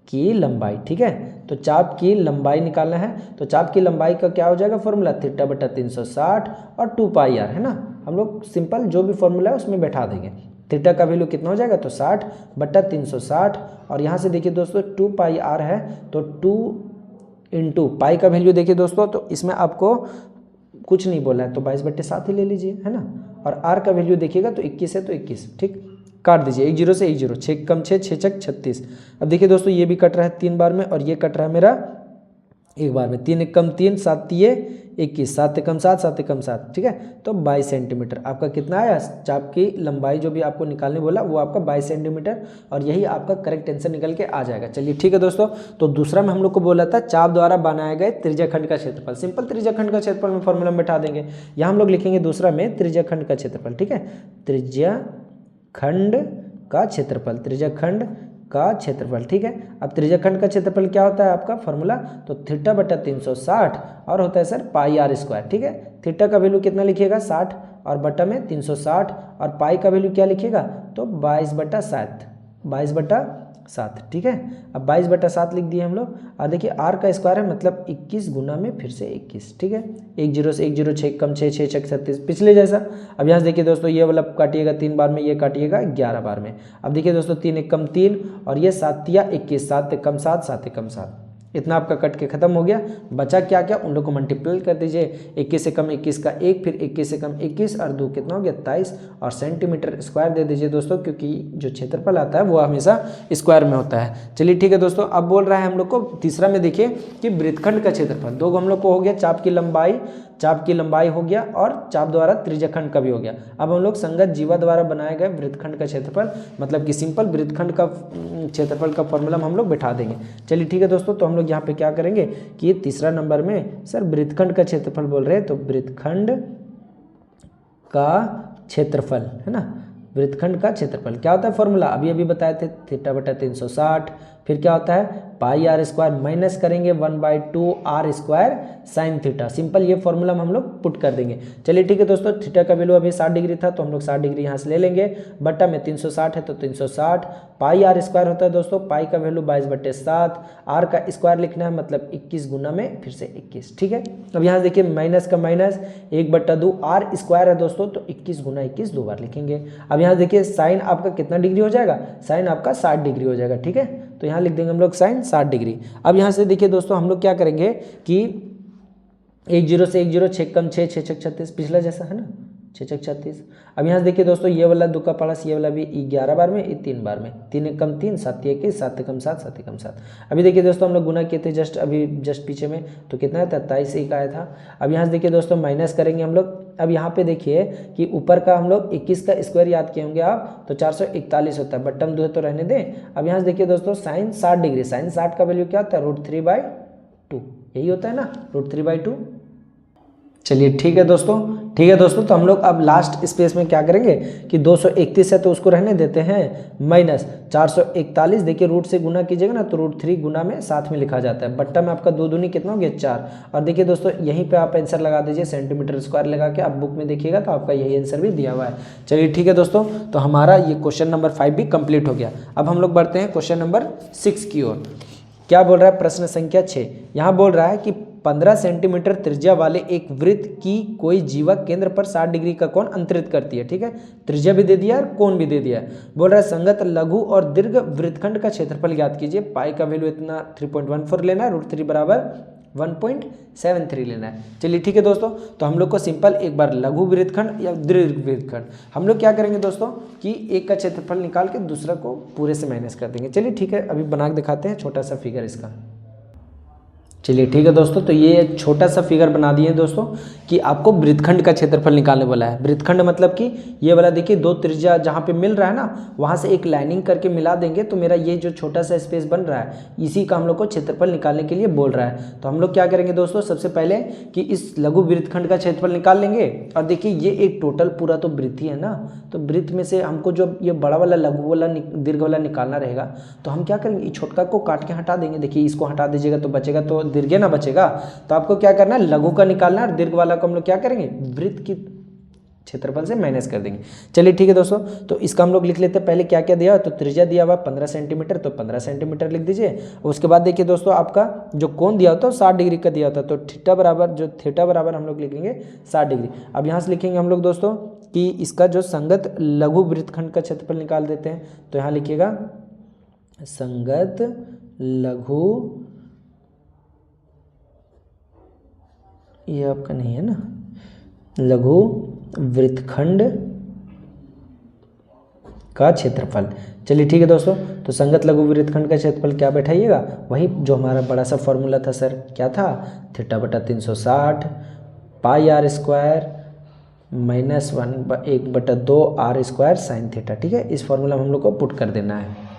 की लंबाई। ठीक है, तो चाप की लंबाई निकालना है, तो चाप की लंबाई का क्या हो जाएगा फॉर्मूला, थीटा बटा 360 और 2 पाई आर है ना। हम लोग सिंपल जो भी फॉर्मूला है उसमें बैठा देंगे। थीटा का वैल्यू कितना हो जाएगा, तो 60 बटा 360, और यहाँ से देखिए दोस्तों 2 पाई आर है, तो 2 इंटू पाई का वैल्यू देखिए दोस्तों, तो इसमें आपको कुछ नहीं बोला है तो 22/7 ही ले लीजिए है ना। और आर का वैल्यू देखिएगा तो 21 है तो 21, ठीक, काट दीजिए 1 0 से 1 0, 6 कम 6, 6 छक 36। अब देखिए दोस्तों ये भी कट रहा है 3 बार में, और ये कट रहा है मेरा 1 बार में, 3 1 कम 3, 7 3 21, 7 कम 7, 7 कम 7। ठीक है, तो 22 सेंटीमीटर आपका कितना आया, चाप की लंबाई जो भी आपको निकालने बोला वो आपका 22 सेंटीमीटर, और यही आपका करेक्ट आंसर निकल के आ जाएगा। चलिए ठीक है दोस्तों, तो दूसरा में हम लोग को बोला था चाप द्वारा बनाए गए त्रिज्याखंड का क्षेत्रफल। सिंपल त्रिज्याखंड का क्षेत्रफल में फॉर्मूला में बैठा देंगे, यहाँ हम लोग लिखेंगे दूसरा में त्रिज्याखंड का क्षेत्रफल। ठीक है, त्रिज्याखंड का क्षेत्रफल, त्रिज्याखंड का क्षेत्रफल। ठीक है, अब त्रिज्याखंड का क्षेत्रफल क्या होता है आपका फॉर्मूला, तो थीटा बटा 360 और होता है सर पाई आर स्क्वायर। ठीक है, थीटा का वैल्यू कितना लिखिएगा 60, और बटा में 360, और पाई का वैल्यू क्या लिखिएगा, तो 22/7, 22/7। ठीक है, अब 22/7 लिख दिए हम लोग, और देखिए आर का स्क्वायर है मतलब 21 गुना में फिर से 21। ठीक है, 1 0 से 1 0, 6 कम 6, 6 छक 37, पिछले जैसा। अब यहाँ से देखिए दोस्तों ये वाला काटिएगा 3 बार में, ये काटिएगा 11 बार में। अब देखिए दोस्तों 3 1 कम 3, और ये 7 या 21, 7 कम 7, 7 कम 7, इतना आपका कट के खत्म हो गया। बचा क्या क्या, उन लोग को मल्टीप्लाई कर दीजिए, 21 से कम 21 का 1, फिर 21 से कम 21 और 2 कितना हो गया 23, और सेंटीमीटर स्क्वायर दे दीजिए दोस्तों, क्योंकि जो क्षेत्रफल आता है वो हमेशा स्क्वायर में होता है। चलिए ठीक है दोस्तों, अब बोल रहा है हम लोग को तीसरा में देखिए कि वृत्तखंड का क्षेत्रफल। दो हम लोग को हो गया चाप की लंबाई हो गया, और चाप द्वारा त्रिज्याखंड का भी हो गया। अब हम लोग संगत जीवा द्वारा बनाए गए वृत्तखंड का क्षेत्रफल, मतलब कि सिंपल वृत्तखंड का क्षेत्रफल का फॉर्मूला हम लोग बैठा देंगे। चलिए ठीक है दोस्तों, तो हम लोग यहाँ पे क्या करेंगे कि तीसरा नंबर में सर वृत्तखंड का क्षेत्रफल बोल रहे हैं, तो वृत्तखंड का क्षेत्रफल है ना, वृत्तखंड का क्षेत्रफल क्या होता है फॉर्मूला, अभी बताए थे थीटा बटा 360 फिर क्या होता है पाई आर स्क्वायर माइनस करेंगे 1/2 r square sine theta. Simple ये फॉर्मूला हम लोग पुट कर देंगे। चलिए ठीक है दोस्तों, थीटा का वैल्यू अभी 60 डिग्री था तो हम लोग 60 डिग्री यहाँ से ले लेंगे, बट्टा में 360 है तो 360, पाई आर स्क्वायर होता है दोस्तों, पाई का वैल्यू 22/7, आर का स्क्वायर लिखना है मतलब 21 गुना में फिर से 21। ठीक है, अब यहाँ से देखिए माइनस का माइनस 1/2 आर स्क्वायर है दोस्तों, तो 21 गुना 21 दो बार लिखेंगे। अब यहाँ देखिए साइन आपका कितना डिग्री हो जाएगा, साइन आपका 60 डिग्री हो जाएगा। ठीक है, तो यहाँ लिख देंगे हम लोग साइन 60 डिग्री। अब यहाँ से देखिए दोस्तों हम लोग क्या करेंगे कि 1 0 से 1 0, 6 कम 6, 6 6 36, पिछला जैसा है ना, 6 6 36। अब यहाँ से देखिए दोस्तों ये वाला 2 का पारस, ये वाला भी 11 बार में, ये 3 बार में, 3 1 कम 3, 7 1 7 कम 7, 7 कम 7। अभी देखिए दोस्तों हम लोग गुना किए थे जस्ट पीछे में, तो कितना है 23 1 आया था। अब यहाँ से देखिए दोस्तों माइनस करेंगे हम लोग। अब यहाँ पे देखिए कि ऊपर का हम लोग 21 का स्क्वायर याद किए होंगे आप, तो 441 होता है, बट्टम 2 तो रहने दें। अब यहाँ से देखिए दोस्तों साइन 60 डिग्री, साइन 60 का वैल्यू क्या होता है √3/2, यही होता है ना √3/2। चलिए ठीक है दोस्तों, तो हम लोग अब लास्ट स्पेस में क्या करेंगे कि 231 है तो उसको रहने देते हैं, माइनस 441, देखिए रूट से गुना कीजिएगा ना तो √3 गुना में साथ में लिखा जाता है, बट्टा में आपका 2 दूनी कितना हो गया 4। और देखिए दोस्तों यहीं पे आप आंसर लगा दीजिए सेंटीमीटर स्क्वायर लगा के, आप बुक में देखिएगा तो आपका यही आंसर भी दिया हुआ है। चलिए ठीक है दोस्तों, तो हमारा ये क्वेश्चन नंबर 5 भी कंप्लीट हो गया। अब हम लोग बढ़ते हैं क्वेश्चन नंबर 6 की ओर। क्या बोल रहा है प्रश्न संख्या 6, यहाँ बोल रहा है कि 15 सेंटीमीटर त्रिज्या वाले एक वृत्त की कोई जीवा केंद्र पर 60 डिग्री का कोण अंतरित करती है। ठीक है, त्रिज्या भी दे दिया और कोण भी दे दिया है। बोल रहा है संगत लघु और दीर्घ वृत्तखंड का क्षेत्रफल ज्ञात कीजिए। पाई का वैल्यू इतना 3.14 लेना है, √3 बराबर 1.73 लेना है। चलिए ठीक है दोस्तों, तो हम लोग को सिंपल एक बार लघु वृत्तखंड या दीर्घ वृत्तखंड हम लोग क्या करेंगे दोस्तों कि एक का क्षेत्रफल निकाल के दूसरा को पूरे से माइनस कर देंगे। चलिए ठीक है, अभी बना के दिखाते हैं छोटा सा फिगर इसका। चलिए ठीक है दोस्तों, तो ये एक छोटा सा फिगर बना दिए दोस्तों कि आपको वृत्तखंड का क्षेत्रफल निकालने वाला है। वृत्तखंड मतलब कि ये वाला देखिए 2 त्रिज्या जहाँ पे मिल रहा है ना, वहाँ से एक लाइनिंग करके मिला देंगे तो मेरा ये जो छोटा सा स्पेस बन रहा है इसी का हम लोग को क्षेत्रफल निकालने के लिए बोल रहा है। तो हम लोग क्या करेंगे दोस्तों, सबसे पहले कि इस लघु वृत्तखंड का क्षेत्रफल निकाल लेंगे। और देखिए ये एक टोटल पूरा तो वृत्त ही है ना, तो वृत्त में से हमको जो ये बड़ा वाला लघु वाला दीर्घ वाला निकालना रहेगा, तो हम क्या करेंगे छोटका को काट के हटा देंगे। देखिए इसको हटा दीजिएगा तो बचेगा तो दीर्घ ना बचेगा, तो आपको क्या करना है लघु का निकालना है और दीर्घ वाला को हम लोग क्या करेंगे वृत्त की क्षेत्रफल से माइनस कर देंगे। चलिए ठीक है दोस्तों, तो इसका हम लोग लिख लेते हैं। पहले क्या क्या दिया, तो त्रिज्या दिया हुआ 15 सेंटीमीटर, तो 15 सेंटीमीटर लिख दीजिए। उसके बाद देखिए दोस्तों आपका जो कोण दिया होता है 60 डिग्री का दिया होता है, तो थीटा बराबर हम लोग लिखेंगे 60 डिग्री। अब यहाँ से लिखेंगे हम लोग दोस्तों कि इसका जो संगत लघु वृत्तखंड का क्षेत्रफल निकाल देते हैं, तो यहाँ लिखिएगा संगत लघु, ये आपका नहीं है ना, लघु वृत्तखंड का क्षेत्रफल। चलिए ठीक है दोस्तों, तो संगत लघु वृत्तखंड का क्षेत्रफल क्या बैठाइएगा, वही जो हमारा बड़ा सा फॉर्मूला था सर, क्या था θ/360 pi r square minus 1/2 r square sine theta. ठीक है, इस फॉर्मूला में हम लोग को पुट कर देना है।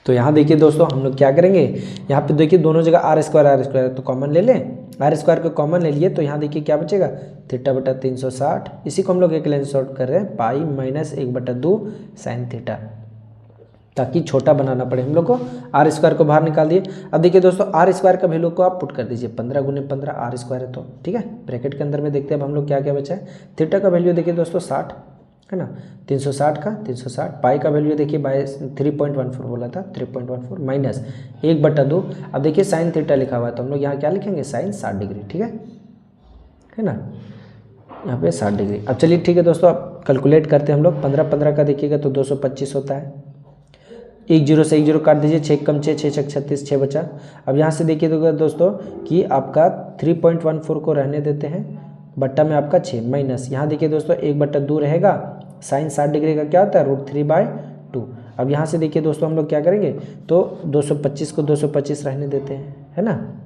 तो यहाँ देखिए दोस्तों हम लोग क्या करेंगे, यहाँ पे देखिए दोनों जगह आर स्क्वायर तो कॉमन ले लें, आर स्क्वायर को कॉमन ले लिए, तो यहाँ देखिए क्या बचेगा θ/360, इसी को हम लोग एक लाइन शॉर्ट कर रहे हैं, पाई माइनस 1/2 साइन थीटा, ताकि छोटा बनाना पड़े हम लोग को। आर स्क्वायर को बाहर निकाल दिए। अब देखिए दोस्तों आर स्क्वायर का वैल्यू को आप पुट कर दीजिए, 15 × 15 आर स्क्वायर है तो ठीक है, ब्रैकेट के अंदर में देखते हैं अब हम लोग क्या क्या बचा है। थीटा का वैल्यू देखिए दोस्तों 60 है ना, 360 का 360, पाई का वैल्यू देखिए 3.14 बोला था, 3.14 माइनस 1/2। अब देखिए साइन थीटा लिखा हुआ है, तो हम लोग यहाँ क्या लिखेंगे साइन 60 डिग्री। ठीक है ना, यहाँ पे 60 डिग्री। अब चलिए ठीक है दोस्तों, अब कैलकुलेट करते हैं हम लोग। 15 का देखिएगा तो 225 होता है, 1 0 से 1 0 काट दीजिए, 6 कम 6, 6 36, 6 बचा। अब यहाँ से देखिए दोस्तो/दोस्तों कि आपका 3.14 को रहने देते हैं, बट्टा में आपका 6 माइनस, यहाँ देखिए दोस्तों 1/2 रहेगा, साइन 60 डिग्री का क्या होता है √3/2। अब यहाँ से देखिए दोस्तों हम लोग क्या करेंगे, तो 225 को 225 रहने देते हैं, है ना।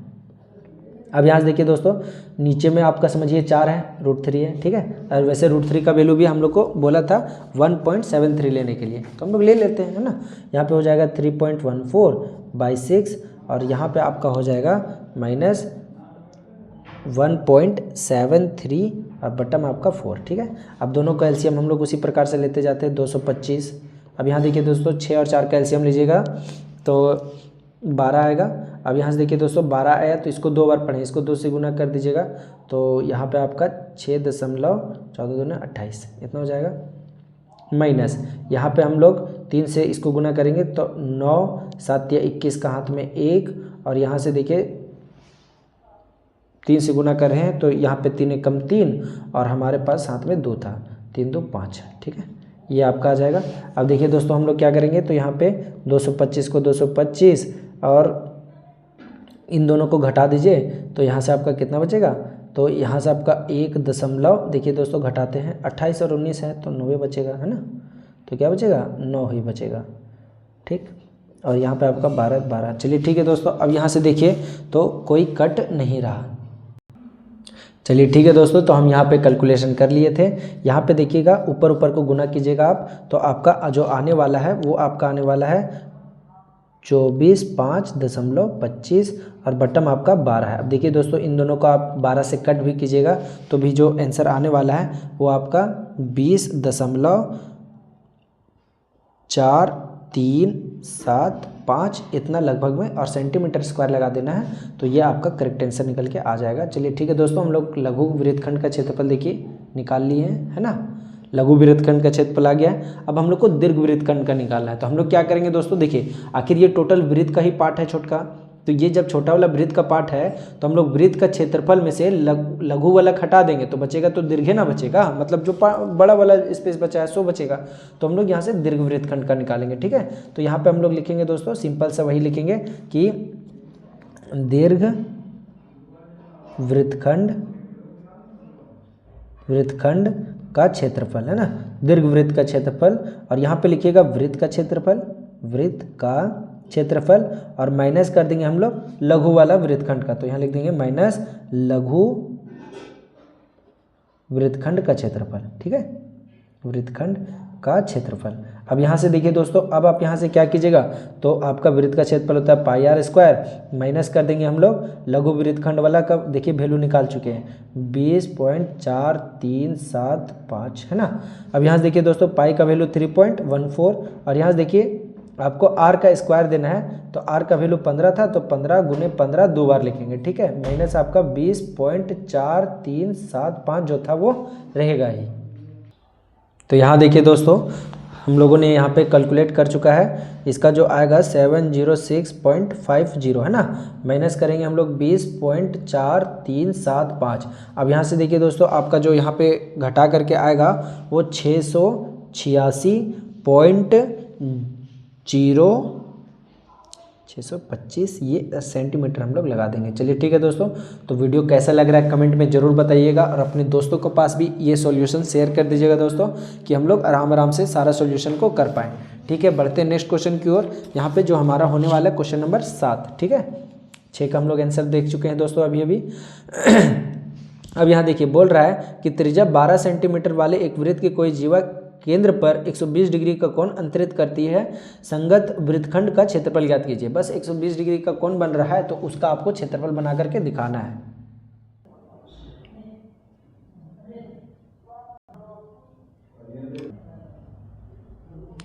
अब यहाँ से देखिए दोस्तों नीचे में आपका समझिए 4 है, √3 है, ठीक है। और वैसे √3 का वैल्यू भी हम लोग को बोला था 1.73 लेने के लिए, तो हम लोग ले लेते हैं, है ना। यहाँ पे हो जाएगा 3.14/6 और यहाँ पे आपका हो जाएगा माइनस 1.73 और बटम आपका 4, ठीक है। अब दोनों का एलसीएम हम लोग उसी प्रकार से लेते जाते हैं 225। अब यहाँ देखिए दोस्तों 6 और 4 का एलसीएम लीजिएगा तो 12 आएगा। अब यहाँ से देखिए दोस्तों 12 आया तो इसको 2 बार पढ़ें, इसको 2 से गुना कर दीजिएगा तो यहाँ पे आपका 6.14 इतना हो जाएगा। माइनस यहाँ पे हम लोग 3 से इसको गुना करेंगे तो 9 7 या 21 का हाथ में 1, और यहाँ से देखिए 3 से गुना कर रहे हैं तो यहाँ पे 3 कम 3 और हमारे पास हाथ में 2 था, 3 2 5। ठीक है, ये आपका आ जाएगा। अब देखिए दोस्तों हम लोग क्या करेंगे तो यहाँ पे 225 को 225 और इन दोनों को घटा दीजिए तो यहाँ से आपका कितना बचेगा, तो यहाँ से आपका 1 दशमलव, देखिए दोस्तों घटाते हैं 28 और 19 है तो 9 बचेगा, है ना, तो क्या बचेगा 9 ही बचेगा। ठीक, और यहाँ पे आपका 12 12। चलिए ठीक है दोस्तों, अब यहाँ से देखिए तो कोई कट नहीं रहा। चलिए ठीक है दोस्तों, तो हम यहाँ पे कैलकुलेशन कर लिए थे। यहाँ पे देखिएगा ऊपर ऊपर को गुना कीजिएगा आप तो आपका जो आने वाला है वो आपका आने वाला है 24.5.25 और बटम आपका 12 है। अब देखिए दोस्तों इन दोनों को आप 12 से कट भी कीजिएगा तो भी जो आंसर आने वाला है वो आपका 20.4375 इतना लगभग में, और सेंटीमीटर स्क्वायर लगा देना है तो ये आपका करेक्ट आंसर निकल के आ जाएगा। चलिए ठीक है दोस्तों, हम लोग लघु वृत्तखंड का क्षेत्रफल देखिए निकाल लिए हैं, है ना, लघु वृत्तखंड का क्षेत्रफल आ गया है। अब हम लोग को दीर्घ वृत्तखंड का निकालना है तो हम लोग क्या करेंगे दोस्तों, देखिए आखिर ये टोटल वृत्त का ही पार्ट है छोटका, तो ये जब छोटा वाला वृत्त का पार्ट है तो हम लोग वृत्त का क्षेत्रफल में से लघु वाला हटा देंगे तो बचेगा तो दीर्घ ना बचेगा, मतलब जो बड़ा वाला स्पेस बचा है सो बचेगा, तो हम लोग यहाँ से दीर्घ वृत्तखंड का निकालेंगे। ठीक है, तो यहाँ पे हम लोग लिखेंगे दोस्तों सिंपल सा वही लिखेंगे कि दीर्घ वृत्तखंड का क्षेत्रफल, है ना, दीर्घ वृत्त का क्षेत्रफल, और यहाँ पे लिखिएगा वृत्त का क्षेत्रफल और माइनस कर देंगे हम लोग लघु वाला वृत्तखंड का, तो यहाँ लिख देंगे माइनस लघु वृत्तखंड का क्षेत्रफल। ठीक है, वृत्तखंड का क्षेत्रफल। अब यहाँ से देखिए दोस्तों, अब आप यहाँ से क्या कीजिएगा तो आपका वृत्त का क्षेत्रफल होता है पाई आर स्क्वायर, माइनस कर देंगे हम लोग लघु वृत्तखंड वाला का, देखिए वैल्यू निकाल चुके हैं 20.4375, है ना। अब यहाँ से देखिए दोस्तों पाई का वैल्यू 3.14 और यहाँ से देखिए आपको आर का स्क्वायर देना है तो आर का वैल्यू 15 था तो 15 गुने 15 2 बार लिखेंगे। ठीक है, माइनस आपका 20.4375 जो था वो रहेगा ही। तो यहाँ देखिए दोस्तों हम लोगों ने यहाँ पे कैलकुलेट कर चुका है, इसका जो आएगा 706.50, है ना, माइनस करेंगे हम लोग 20.4375। अब यहाँ से देखिए दोस्तों आपका जो यहाँ पे घटा करके आएगा वो 625 ये सेंटीमीटर हम लोग लगा देंगे। चलिए ठीक है दोस्तों, तो वीडियो कैसा लग रहा है कमेंट में ज़रूर बताइएगा और अपने दोस्तों के पास भी ये सॉल्यूशन शेयर कर दीजिएगा दोस्तों, कि हम लोग आराम से सारा सॉल्यूशन को कर पाएँ। ठीक है, बढ़ते हैं नेक्स्ट क्वेश्चन की ओर। यहाँ पे जो हमारा होने वाला है क्वेश्चन नंबर 7। ठीक है, 6 का हम लोग आंसर देख चुके हैं दोस्तों अभी। अब यहाँ देखिए बोल रहा है कि त्रिज्या 12 सेंटीमीटर वाले एक वृत्त की कोई जीवा केंद्र पर 120 डिग्री का कोण अंतरित करती है, संगत वृत्तखंड का क्षेत्रफल ज्ञात कीजिए। बस 120 डिग्री का कोण बन रहा है तो उसका आपको क्षेत्रफल बना करके दिखाना है।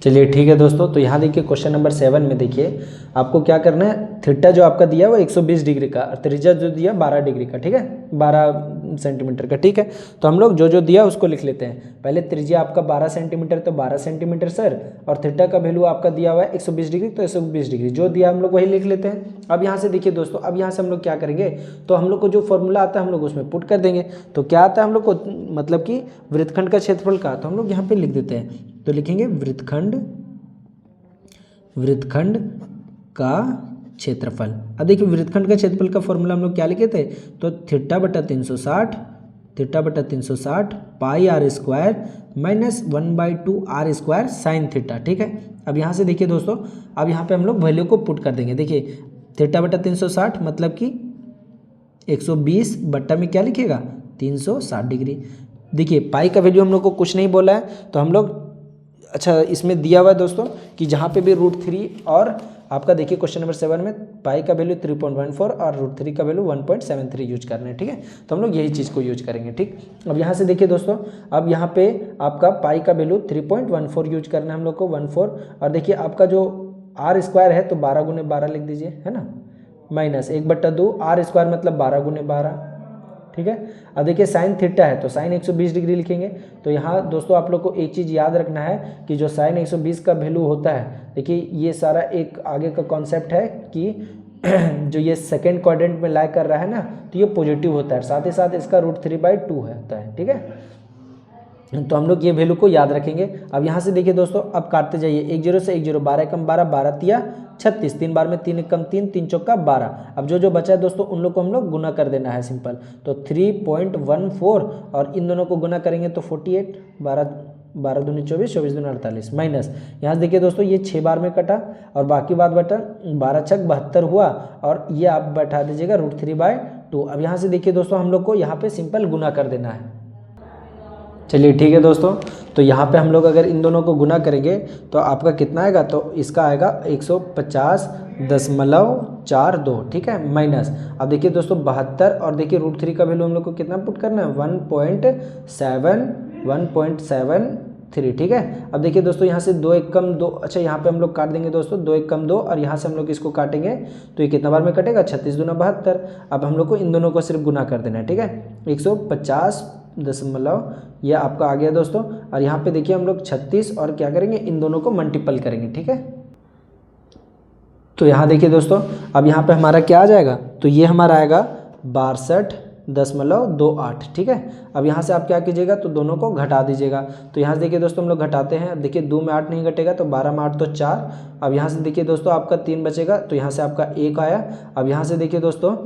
चलिए ठीक है दोस्तों, तो यहाँ देखिए क्वेश्चन नंबर 7 में देखिए आपको क्या करना है, थीटा जो आपका दिया है वो 120 डिग्री का और त्रिज्या जो दिया 12 डिग्री का, ठीक है, 12 सेंटीमीटर का। ठीक है, तो हम लोग जो दिया उसको लिख लेते हैं। पहले त्रिज्या आपका 12 सेंटीमीटर तो 12 सेंटीमीटर सर, और थीटा का वैल्यू आपका दिया हुआ है 120 डिग्री तो 120 डिग्री, जो दिया हम लोग वही लिख लेते हैं। अब यहाँ से देखिए दोस्तों, अब यहाँ से हम लोग क्या करेंगे तो हम लोग को जो फॉर्मूला आता है हम लोग उसमें पुट कर देंगे। तो क्या आता है हम लोग को, मतलब कि वृत्तखंड का क्षेत्रफल का, तो हम लोग यहाँ पे लिख देते हैं। तो लिखेंगे वृत्तखंड का क्षेत्रफल। अब देखिए वृत्तखंड का क्षेत्रफल का फॉर्मूला हम लोग क्या लिखे थे, तो थीटा बटा 360 pi r square minus 1/2 r square sine theta. ठीक है, अब यहाँ से देखिए दोस्तों, अब यहाँ पे हम लोग वैल्यू को पुट कर देंगे। देखिए थीटा बटा 360 मतलब कि 120 बट्टा में क्या लिखिएगा 360 डिग्री। देखिए पाई का वैल्यू हम लोग को कुछ नहीं बोला है तो हम लोग, अच्छा इसमें दिया हुआ है दोस्तों कि जहाँ पे भी √3 और आपका देखिए क्वेश्चन नंबर 7 में पाई का वैल्यू 3.14 और √3 का वैल्यू 1.73 यूज करना है। ठीक है, तो हम लोग यही चीज़ को यूज करेंगे। ठीक, अब यहाँ से देखिए दोस्तों, अब यहाँ पे आपका पाई का वैल्यू 3.14 यूज करना है हम लोग को 14, और देखिए आपका जो आर स्क्वायर है तो 12 गुने 12 लिख दीजिए, है ना, माइनस 1/2 आर स्क्वायर मतलब 12 गुने 12, ठीक है। अब देखिए साइन थीटा है तो साइन 120 डिग्री लिखेंगे। तो यहाँ दोस्तों आप लोग को एक चीज़ याद रखना है कि जो साइन 120 का वैल्यू होता है, देखिए ये सारा एक आगे का कॉन्सेप्ट है कि जो ये सेकेंड क्वाड्रेंट में लाई कर रहा है ना, तो ये पॉजिटिव होता है, साथ ही साथ इसका √3/2 होता है, ठीक है। तो हम लोग ये वैल्यू को याद रखेंगे। अब यहाँ से देखिए दोस्तों, अब काटते जाइए, 1 0 से 1 0, 12 कम 12, 12 तिया 36, 3 बार में 3 कम 3, 3 चौका 12। अब जो बचा है दोस्तों उन लोग को हम लोग गुना कर देना है सिंपल। तो 3.14 और इन दोनों को गुना करेंगे तो 48, 12 दूनी 24, 24 दूनी 48, माइनस यहाँ से देखिए दोस्तों ये 6 बार में कटा और बाकी बात बटा 12 छक 72 हुआ और ये आप बैठा दीजिएगा √3/2। अब यहाँ से देखिए दोस्तों हम लोग को यहाँ पे सिंपल गुना कर देना है। चलिए ठीक है दोस्तों, तो यहाँ पे हम लोग अगर इन दोनों को गुना करेंगे तो आपका कितना आएगा, तो इसका आएगा 150.42, ठीक है, माइनस अब देखिए दोस्तों 72 और देखिए √3 का वैल्यू हम लोग को कितना पुट करना है 1.73, ठीक है। अब देखिए दोस्तों यहाँ से 2 1 कम 2, अच्छा यहाँ पे हम लोग काट देंगे दोस्तों 2 1 कम 2 और यहाँ से हम लोग इसको काटेंगे तो ये कितना बार में कटेगा 36 दूना 72। अब हम लोग को इन दोनों को सिर्फ गुना कर देना है, ठीक है, 150 दशमलव ये आपका आ गया दोस्तों। और यहाँ पे देखिए हम लोग 36 और क्या करेंगे इन दोनों को मल्टीपल करेंगे, ठीक है। तो यहाँ देखिए दोस्तों अब यहाँ पे हमारा क्या आ जाएगा, तो ये हमारा आएगा 62.28, ठीक है। अब यहाँ से आप क्या कीजिएगा, तो दोनों को घटा दीजिएगा। तो यहाँ से देखिए दोस्तों हम लोग घटाते हैं, अब देखिए 2 में 8 नहीं घटेगा तो 12 में 8 तो 4। अब यहाँ से देखिए दोस्तों आपका 3 बचेगा तो यहाँ से आपका 1 आया। अब यहाँ से देखिए दोस्तों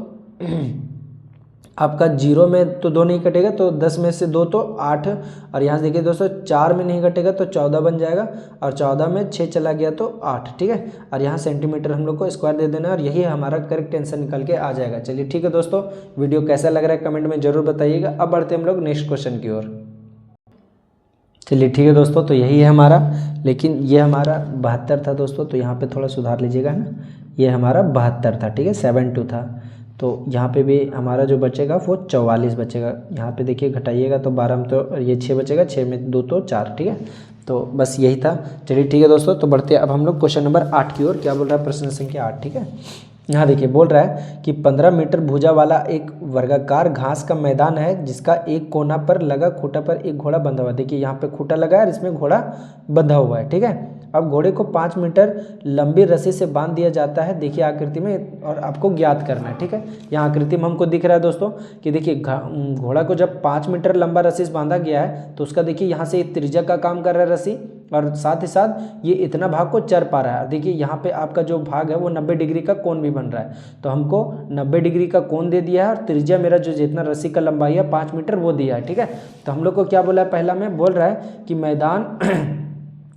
आपका 0 में तो 2 नहीं कटेगा तो 10 में से 2 तो 8 और यहाँ से देखिए दोस्तों 4 में नहीं कटेगा तो 14 बन जाएगा और 14 में 6 चला गया तो 8, ठीक है। और यहाँ सेंटीमीटर हम लोग को स्क्वायर दे देना है और यही हमारा करेक्ट आंसर निकल के आ जाएगा। चलिए ठीक है दोस्तों, वीडियो कैसा लग रहा है कमेंट में जरूर बताइएगा। अब बढ़ते हम लोग नेक्स्ट क्वेश्चन की ओर। चलिए ठीक है दोस्तों, तो यही है हमारा, लेकिन ये हमारा 72 था दोस्तों, तो यहाँ पे थोड़ा सुधार लीजिएगा ना, ये हमारा 72 था, ठीक है, 72 था। तो यहाँ पे भी हमारा जो बचेगा वो 44 बचेगा। यहाँ पे देखिए घटाइएगा तो 12 में तो ये 6 बचेगा, 6 में 2 तो 4, ठीक है। तो बस यही था। चलिए ठीक है दोस्तों, तो बढ़ते हैं अब हम लोग क्वेश्चन नंबर 8 की ओर। क्या बोल रहा है प्रश्न संख्या 8, ठीक है। यहाँ देखिए बोल रहा है कि 15 मीटर भुजा वाला एक वर्गाकार घास का मैदान है जिसका एक कोना पर लगा खूंटा पर एक घोड़ा बंधा हुआ है। देखिए यहाँ पे खूंटा लगा है और इसमें घोड़ा बंधा हुआ है, ठीक है। अब घोड़े को 5 मीटर लंबी रस्सी से बांध दिया जाता है, देखिए आकृति में, और आपको ज्ञात करना है, ठीक है। यहाँ आकृति में हमको दिख रहा है दोस्तों कि देखिए घोड़ा को जब 5 मीटर लंबा रस्सी से बांधा गया है तो उसका देखिए यहाँ से त्रिज्या का काम कर रहा है रस्सी, और साथ ही साथ ये इतना भाग को चर पा रहा है। देखिए यहाँ पे आपका जो भाग है वो 90 डिग्री का कोण भी बन रहा है, तो हमको 90 डिग्री का कोण दे दिया है और त्रिज्या मेरा जो जितना रस्सी का लंबाई है 5 मीटर वो दिया है, ठीक है। तो हम लोग को क्या बोला है, पहला में बोल रहा है कि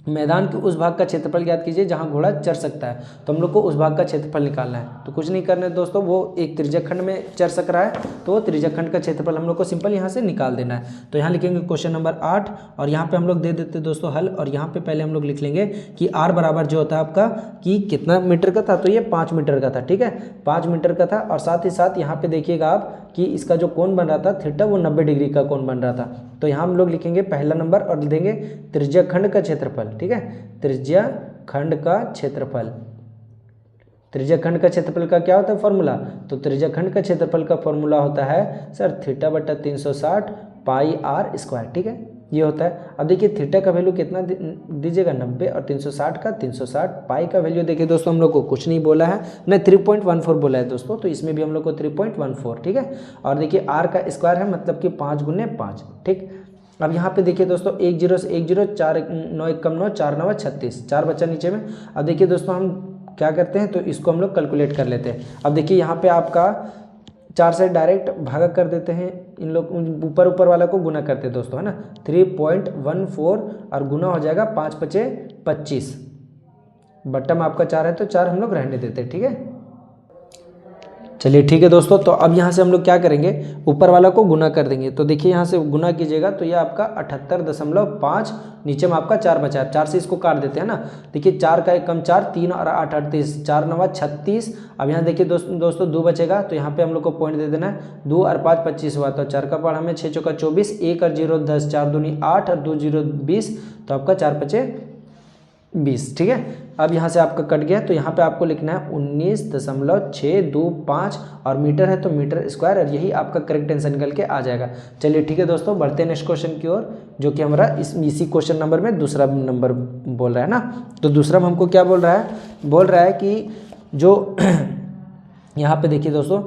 मैदान के उस भाग का क्षेत्रफल ज्ञात कीजिए जहां घोड़ा चर सकता है। तो हम लोग को उस भाग का क्षेत्रफल निकालना है। तो कुछ नहीं करना है दोस्तों, वो एक त्रिज्याखंड में चर सक रहा है तो त्रिज्याखंड का क्षेत्रफल हम लोग को सिंपल यहां से निकाल देना है। तो यहाँ लिखेंगे क्वेश्चन नंबर 8 और यहाँ पे हम लोग दे देते दोस्तों हल, और यहाँ पे पहले हम लोग लिख लेंगे कि r बराबर जो होता है आपका कि कितना मीटर का था, तो ये 5 मीटर का था, ठीक है, 5 मीटर का था। और साथ ही साथ यहाँ पे देखिएगा आप कि इसका जो कोण बन रहा था थीटा वो 90 डिग्री का कोण बन रहा था। तो यहाँ हम लोग लिखेंगे पहला नंबर और देंगे त्रिज्याखंड का क्षेत्रफल, ठीक है, त्रिज्याखंड का क्षेत्रफल। त्रिज्याखंड का क्षेत्रफल का क्या होता है फॉर्मूला, तो त्रिज्याखंड का क्षेत्रफल का फॉर्मूला होता है सर θ/360 πr², ठीक है, ये होता है। अब देखिए थीटा का वैल्यू कितना दीजिएगा 90 और 360 का 360, पाई का वैल्यू देखिए दोस्तों हम लोग को कुछ नहीं बोला है, नहीं 3.14 बोला है दोस्तों, तो इसमें भी हम लोग को 3.14, ठीक है। और देखिए r का स्क्वायर है मतलब कि 5 × 5, ठीक। अब यहाँ पे देखिए दोस्तों 1 0 से 1 0, 4 9 1 कम 9, 4 9 36, 4 बचा नीचे में। अब देखिए दोस्तों हम क्या करते हैं, तो इसको हम लोग कैलकुलेट कर लेते हैं। अब देखिए यहाँ पे आपका 4 से डायरेक्ट भागा कर देते हैं, इन लोग ऊपर वाला को गुना करते हैं दोस्तों, है ना, 3.14 और गुना हो जाएगा 5 × 5 = 25, बट्टम आपका 4 है तो 4 हम लोग रहने देते हैं, ठीक है। चलिए ठीक है दोस्तों, तो अब यहाँ से हम लोग क्या करेंगे, ऊपर वाला को गुना कर देंगे। तो देखिए यहाँ से गुना कीजिएगा तो ये आपका 78.5, नीचे में आपका 4 बचा है, 4 से इसको काट देते हैं ना। देखिए 4 का 1 कम 4, 3 और 8 38, 4 9 36। अब यहाँ देखिए दोस्तों 2 बचेगा, तो यहाँ पे हम लोग को पॉइंट दे देना है, 2 और 5 25 हुआ, तो 4 का पार हमें 6 चौका 24, 1 और 0 10, 4 दूनी 8 और 2 0 20, तो आपका 4 5 20, ठीक है। अब यहाँ से आपका कट गया, तो यहाँ पे आपको लिखना है 19.625 और मीटर है तो मीटर स्क्वायर, और यही आपका करेक्ट आंसर निकल के आ जाएगा। चलिए ठीक है दोस्तों, बढ़ते हैं नेक्स्ट क्वेश्चन की ओर, जो कि हमारा इसी क्वेश्चन नंबर में दूसरा नंबर बोल रहा है ना। तो दूसरा में हमको क्या बोल रहा है कि जो यहाँ पे देखिए दोस्तों,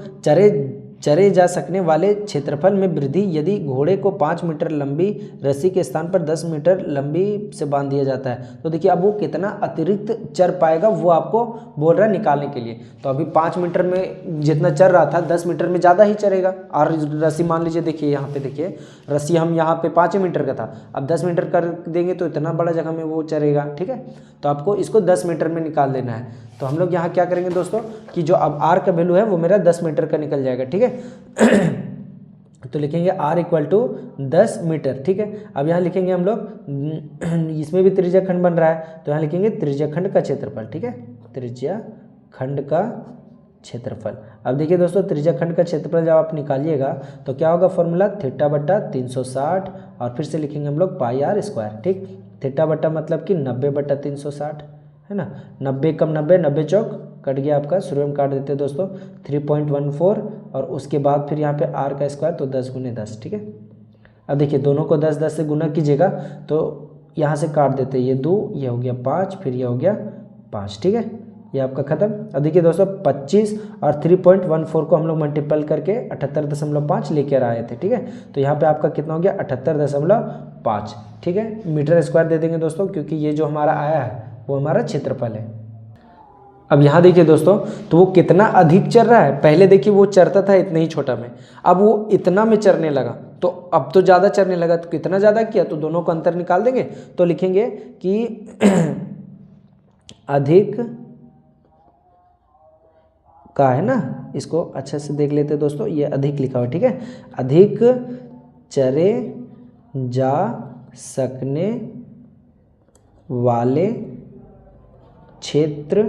चरे जा सकने वाले क्षेत्रफल में वृद्धि यदि घोड़े को 5 मीटर लंबी रस्सी के स्थान पर 10 मीटर लंबी से बांध दिया जाता है, तो देखिए अब वो कितना अतिरिक्त चर पाएगा, वो आपको बोल रहा है निकालने के लिए। तो अभी 5 मीटर में जितना चर रहा था 10 मीटर में ज़्यादा ही चरेगा। और रस्सी मान लीजिए, देखिए यहाँ पे देखिए रस्सी हम यहाँ पे 5 मीटर का था, अब 10 मीटर कर देंगे तो इतना बड़ा जगह में वो चरेगा, ठीक है। तो आपको इसको 10 मीटर में निकाल देना है। तो हम लोग यहाँ क्या करेंगे दोस्तों कि जो अब आर का वैल्यू है वो मेरा 10 मीटर का निकल जाएगा, ठीक है। तो लिखेंगे r इक्वल टू 10 मीटर, ठीक है। अब यहाँ लिखेंगे हम लोग, इसमें भी त्रिज्या खंड बन रहा है, तो यहाँ लिखेंगे त्रिज्या खंड का क्षेत्रफल, ठीक है, त्रिज्या खंड का क्षेत्रफल। अब देखिए दोस्तों, त्रिज्या खंड का क्षेत्रफल जब आप निकालिएगा तो क्या होगा, फॉर्मूला थीटा बट्टा 360 और फिर से लिखेंगे हम लोग पाई आर स्क्वायर, ठीक। थीटा बट्टा मतलब कि 90 बट्टा 360 है ना, 90 कम 90, 90 चौक कट गया आपका, शुरू में काट देते हैं दोस्तों 3.14 और उसके बाद फिर यहाँ पे r का स्क्वायर, तो 10 गुने 10, ठीक है। अब देखिए दोनों को 10 10 से गुना कीजिएगा तो यहाँ से काट देते हैं, ये 2, ये हो गया 5, फिर ये हो गया 5, ठीक है, ये आपका खत्म। अब देखिए दोस्तों 25 और 3.14 को हम लोग मल्टीपल करके 78.5 लेकर आए थे, ठीक है। तो यहाँ पे आपका कितना हो गया 78.5, ठीक है। मीटर स्क्वायर दे देंगे दोस्तों, क्योंकि ये जो हमारा आया है वो हमारा क्षेत्रफल है। अब यहाँ देखिए दोस्तों, तो वो कितना अधिक चर रहा है, पहले देखिए वो चरता था इतने ही छोटा में, अब वो इतना में चरने लगा, तो अब तो ज़्यादा चरने लगा, तो कितना ज़्यादा किया, तो दोनों को अंतर निकाल देंगे, तो लिखेंगे कि अधिक का है ना, इसको अच्छे से देख लेते हैं दोस्तों, ये अधिक लिखा हुआ है, ठीक है। अधिक चरे जा सकने वाले क्षेत्र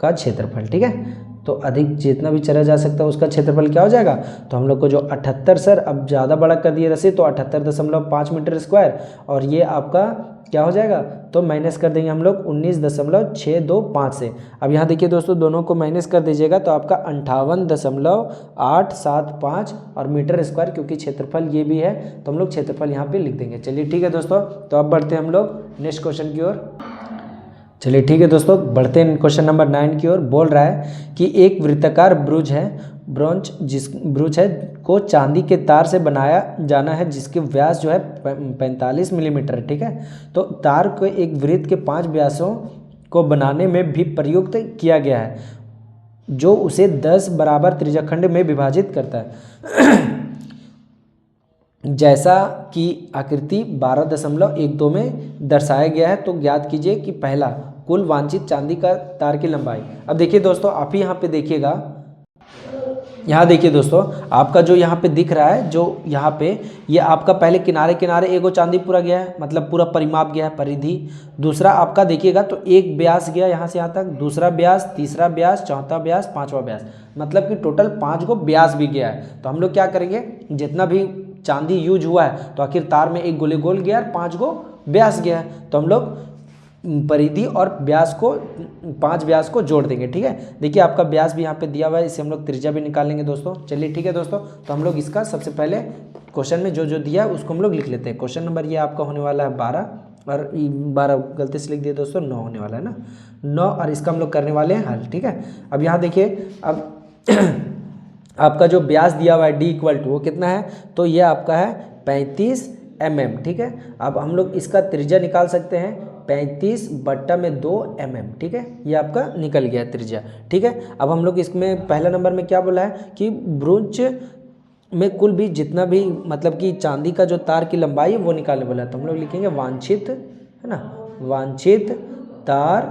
का क्षेत्रफल, ठीक है। तो अधिक जितना भी चला जा सकता है उसका क्षेत्रफल क्या हो जाएगा, तो हम लोग को जो 78 सर अब ज़्यादा बड़ा कर दिए रस्सी, तो 78.5 मीटर स्क्वायर, और ये आपका क्या हो जाएगा, तो माइनस कर देंगे हम लोग 19.625 से। अब यहाँ देखिए दोस्तों, दोनों को माइनस कर दीजिएगा तो आपका 58.875 और मीटर स्क्वायर, क्योंकि क्षेत्रफल ये भी है तो हम लोग क्षेत्रफल यहाँ पे लिख देंगे। चलिए ठीक है दोस्तों, तो अब बढ़ते हैं हम लोग नेक्स्ट क्वेश्चन की ओर। चलिए ठीक है दोस्तों, बढ़ते हैं क्वेश्चन नंबर 9 की ओर। बोल रहा है कि एक वृत्ताकार ब्रुज है को चांदी के तार से बनाया जाना है, जिसके व्यास जो है 45 मिलीमीटर है, ठीक है। तो तार को एक वृत्त के 5 व्यासों को बनाने में भी प्रयुक्त किया गया है, जो उसे 10 बराबर त्रिज्याखंड में विभाजित करता है। जैसा कि आकृति 12.12 में दर्शाया गया है, तो ज्ञात कीजिए कि पहला कुल वांछित चांदी का तार की लंबाई। अब देखिए दोस्तों, आप ही यहाँ पे देखिएगा, यहाँ देखिए दोस्तों, आपका जो यहाँ पे दिख रहा है, जो यहाँ पे ये आपका पहले किनारे किनारे एगो चांदी पूरा गया है, मतलब पूरा परिमाप गया है, परिधि। दूसरा आपका देखिएगा तो एक ब्यास गया यहाँ से यहाँ तक, दूसरा ब्यास, तीसरा ब्यास, चौथा ब्यास, पांचवा ब्यास, मतलब कि टोटल 5 गो ब्यास भी गया है। तो हम लोग क्या करेंगे, जितना भी चांदी यूज हुआ है तो आखिर तार में एक गोले गोल गया और 5 गो ब्यास गया है, तो हम लोग परिधि और ब्यास को 5 ब्यास को जोड़ देंगे, ठीक है। देखिए आपका ब्यास भी यहाँ पे दिया हुआ है, इससे हम लोग त्रिज्या भी निकाल लेंगे दोस्तों। चलिए ठीक है दोस्तों, तो हम लोग इसका सबसे पहले क्वेश्चन में जो जो दिया है उसको हम लोग लिख लेते हैं। क्वेश्चन नंबर ये आपका होने वाला है 12, और 12 गलती से लिख दिए दोस्तों, 9 होने वाला है ना, 9, और इसका हम लोग करने वाले हैं हल, ठीक है। अब यहाँ देखिए, अब आपका जो ब्यास दिया हुआ है D इक्वल टू वो कितना है, तो ये आपका है 35 mm, ठीक है। अब हम लोग इसका त्रिज्या निकाल सकते हैं 35/2 mm, ठीक है, ये आपका निकल गया त्रिज्या, ठीक है। अब हम लोग इसमें पहला नंबर में क्या बोला है कि ब्रुज में कुल भी जितना भी मतलब कि चांदी का जो तार की लंबाई है वो निकालने बोला है, तो हम लोग लिखेंगे वांछित, है ना, वांछित तार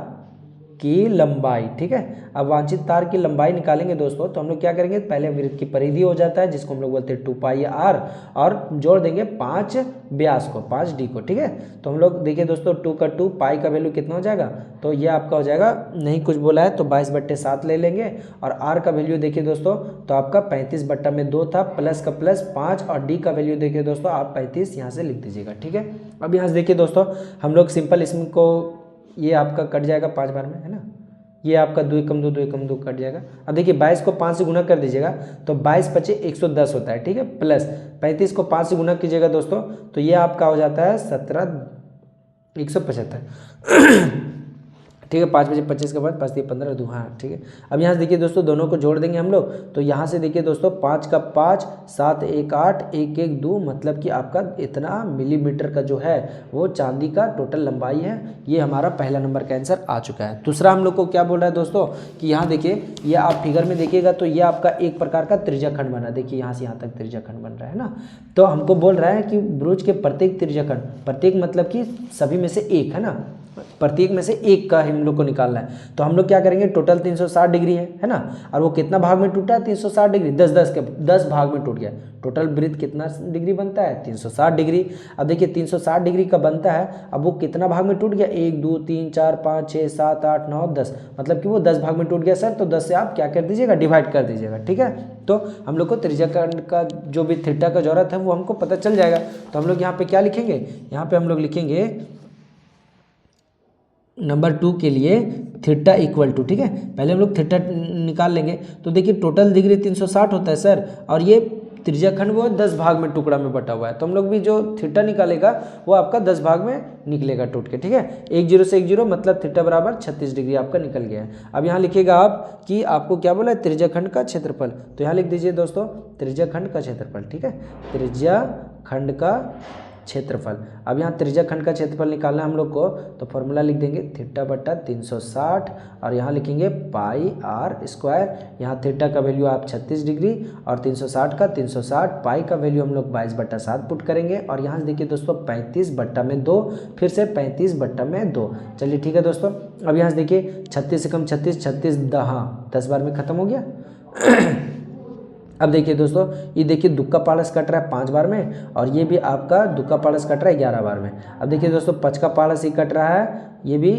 की लंबाई, ठीक है। अब वांछित तार की लंबाई निकालेंगे दोस्तों, तो हम लोग क्या करेंगे, पहले वृत्त की परिधि हो जाता है जिसको हम लोग बोलते हैं 2 पाई आर, और जोड़ देंगे 5 व्यास को, 5d को, ठीक है। तो हम लोग देखिए दोस्तों 2 का 2, पाई का वैल्यू कितना हो जाएगा, तो ये आपका हो जाएगा, नहीं कुछ बोला है तो 22/7 ले लेंगे, और आर का वैल्यू देखिए दोस्तों तो आपका 35/2 था, प्लस का प्लस 5, और डी का वैल्यू देखिए दोस्तों आप 35 यहाँ से लिख दीजिएगा, ठीक है। अब यहाँ से देखिए दोस्तों हम लोग सिंपल इसको, ये आपका कट जाएगा 5 बार में, है ना, ये आपका 2 एकम 2 2 एकम 2 कट जाएगा। अब देखिए 22 को 5 से गुना कर दीजिएगा तो 22 पचे 110 होता है, ठीक है, प्लस 35 को 5 से गुना कीजिएगा दोस्तों तो ये आपका हो जाता है 175, ठीक है। 5 बजे 25 के बाद 5 दिए 15 2, हाँ ठीक है। अब यहाँ से देखिए दोस्तों दोनों को जोड़ देंगे हम लोग, तो यहाँ से देखिए दोस्तों 5 का 5, 7 1 8, 1 1 2, मतलब कि आपका इतना मिलीमीटर का जो है वो चांदी का टोटल लंबाई है। ये हमारा पहला नंबर का आंसर आ चुका है। दूसरा हम लोग को क्या बोल रहा है दोस्तों कि यहाँ देखिए, ये आप फिगर में देखिएगा तो ये आपका एक प्रकार का त्रिज्याखंड बना, देखिए यहाँ से यहाँ तक त्रिज्याखंड बन रहा है ना। तो हमको बोल रहा है कि ब्रोच के प्रत्येक त्रिज्याखंड, प्रत्येक मतलब कि सभी में से एक, है ना, प्रत्येक में से एक का हम लोग को निकालना है। तो हम लोग क्या करेंगे, टोटल 360 डिग्री है ना, और वो कितना भाग में टूटा है, 360 डिग्री, 10 भाग में टूट गया। टोटल वृत्त कितना डिग्री बनता है, 360 डिग्री। अब देखिए 360 डिग्री का बनता है, अब वो कितना भाग में टूट गया, 1 2 3 4 5 6 7 8 9 10, मतलब कि वो 10 भाग में टूट गया सर। तो 10 से आप क्या कर दीजिएगा, डिवाइड कर दीजिएगा, ठीक है। तो हम लोग को त्रिज्याखंड का जो भी थीटा का जरूरत है वो हमको पता चल जाएगा। तो हम लोग यहाँ पे क्या लिखेंगे, यहाँ पे हम लोग लिखेंगे नंबर 2 के लिए थीटा इक्वल टू, ठीक है, पहले हम लोग थीटा निकाल लेंगे। तो देखिए टोटल डिग्री 360 होता है सर, और ये त्रिज्याखंड वो 10 भाग में टुकड़ा में बटा हुआ है। तो हम लोग भी जो थीटा निकालेगा वो आपका 10 भाग में निकलेगा टूट के, ठीक है। 1 0 से 1 0, मतलब थीटा बराबर 36 डिग्री आपका निकल गया है। अब यहाँ लिखिएगा आप कि आपको क्या बोला है, त्रिज्याखंड का क्षेत्रफल। तो यहाँ लिख दीजिए दोस्तों त्रिज्याखंड का क्षेत्रफल, ठीक है, त्रिज्याखंड का क्षेत्रफल। अब यहाँ त्रिज्याखंड का क्षेत्रफल निकालना है हम लोग को, तो फॉर्मूला लिख देंगे थीटा बटा 360, और यहाँ लिखेंगे पाई आर स्क्वायर। यहाँ थीटा का वैल्यू आप 36 डिग्री, और 360 का 360, पाई का वैल्यू हम लोग 22/7 पुट करेंगे, और यहाँ से देखिए दोस्तों 35/2, फिर से 35/2। चलिए ठीक है दोस्तों। अब यहाँ से देखिए 36 से कम 36, 36 10 बार में खत्म हो गया। अब देखिए दोस्तों ये देखिए दुक्का पालस कट रहा है 5 बार में, और ये भी आपका दुक्का पालस कट रहा है 11 बार में। अब देखिए दोस्तों 5 का पालस ही कट रहा है, ये भी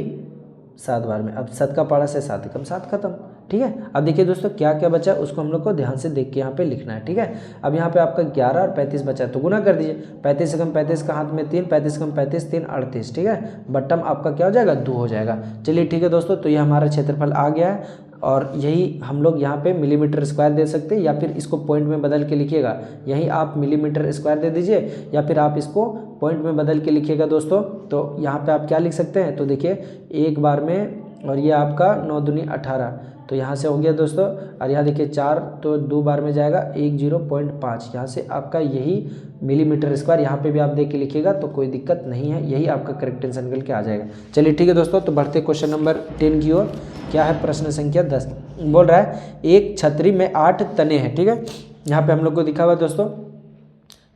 7 बार में। अब 7 का पालस है 7 एकम 7, खत्म, ठीक है। अब देखिए दोस्तों क्या क्या बचा उसको हम लोग को ध्यान से देख के यहाँ पे लिखना है, ठीक है। अब यहाँ पे आपका 11 और 35 बचा है, तो गुना कर दीजिए। 35 से कम 35 का हाथ में 3, 35 से कम 35 3 38, ठीक है। बट्टम आपका क्या हो जाएगा, 2 हो जाएगा। चलिए ठीक है दोस्तों, तो ये हमारा क्षेत्रफल आ गया है, और यही हम लोग यहाँ पे मिलीमीटर स्क्वायर दे सकते हैं, या फिर इसको पॉइंट में बदल के लिखिएगा, यहीं आप मिलीमीटर स्क्वायर दे दीजिए, या फिर आप इसको पॉइंट में बदल के लिखिएगा दोस्तों। तो यहाँ पे आप क्या लिख सकते हैं, तो देखिए 1 बार में, और ये आपका 9 दूनी 18, तो यहाँ से हो गया दोस्तों। और यहाँ देखिए 4 तो 2 बार में जाएगा, 10.5, यहाँ से आपका यही मिलीमीटर स्क्वायर यहाँ पे भी आप देख के लिखिएगा, तो कोई दिक्कत नहीं है, यही आपका करेक्ट आंसर निकल के आ जाएगा। चलिए ठीक है दोस्तों, तो बढ़ते क्वेश्चन नंबर 10 की ओर। क्या है, प्रश्न संख्या 10 बोल रहा है एक छतरी में 8 तने हैं, ठीक है। यहाँ पे हम लोग को दिखा हुआ दोस्तों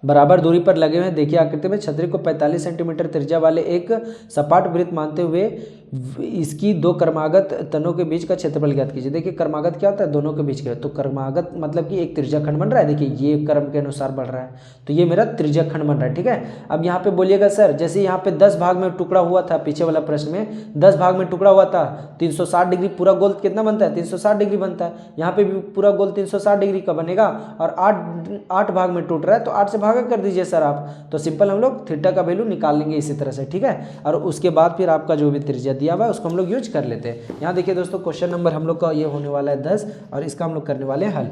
बराबर दूरी पर लगे हुए हैं। देखिए आकृति में छतरी को 45 सेंटीमीटर त्रिज्या वाले एक सपाट वृत्त मानते हुए इसकी 2 क्रमागत तनों के बीच का क्षेत्रफल ज्ञात कीजिए। देखिए क्रमागत क्या होता है, दोनों के बीच का। तो क्रमागत मतलब कि एक त्रिज्याखंड बन रहा है, देखिए ये क्रम के अनुसार बढ़ रहा है, तो ये मेरा त्रिज्याखंड बन रहा है, ठीक है। अब यहाँ पे बोलिएगा सर, जैसे यहाँ पे 10 भाग में टुकड़ा हुआ था, पीछे वाला प्रश्न में 10 भाग में टुकड़ा हुआ था, 360 डिग्री पूरा गोल कितना बनता है, 360 डिग्री बनता है। यहाँ पे भी पूरा गोल 360 डिग्री का बनेगा, और 8 भाग में टूट रहा है, तो 8 से भागा कर दीजिए सर आप। तो सिंपल हम लोग थीटा का वैल्यू निकाल लेंगे इसी तरह से, ठीक है। और उसके बाद फिर आपका जो भी त्रिज्या दिया हुआ है उसको हम लोग यूज कर लेते हैं। यहाँ देखिए दोस्तों क्वेश्चन नंबर हम लोग का ये होने वाला है 10, और इसका हम लोग करने वाले हैं हल।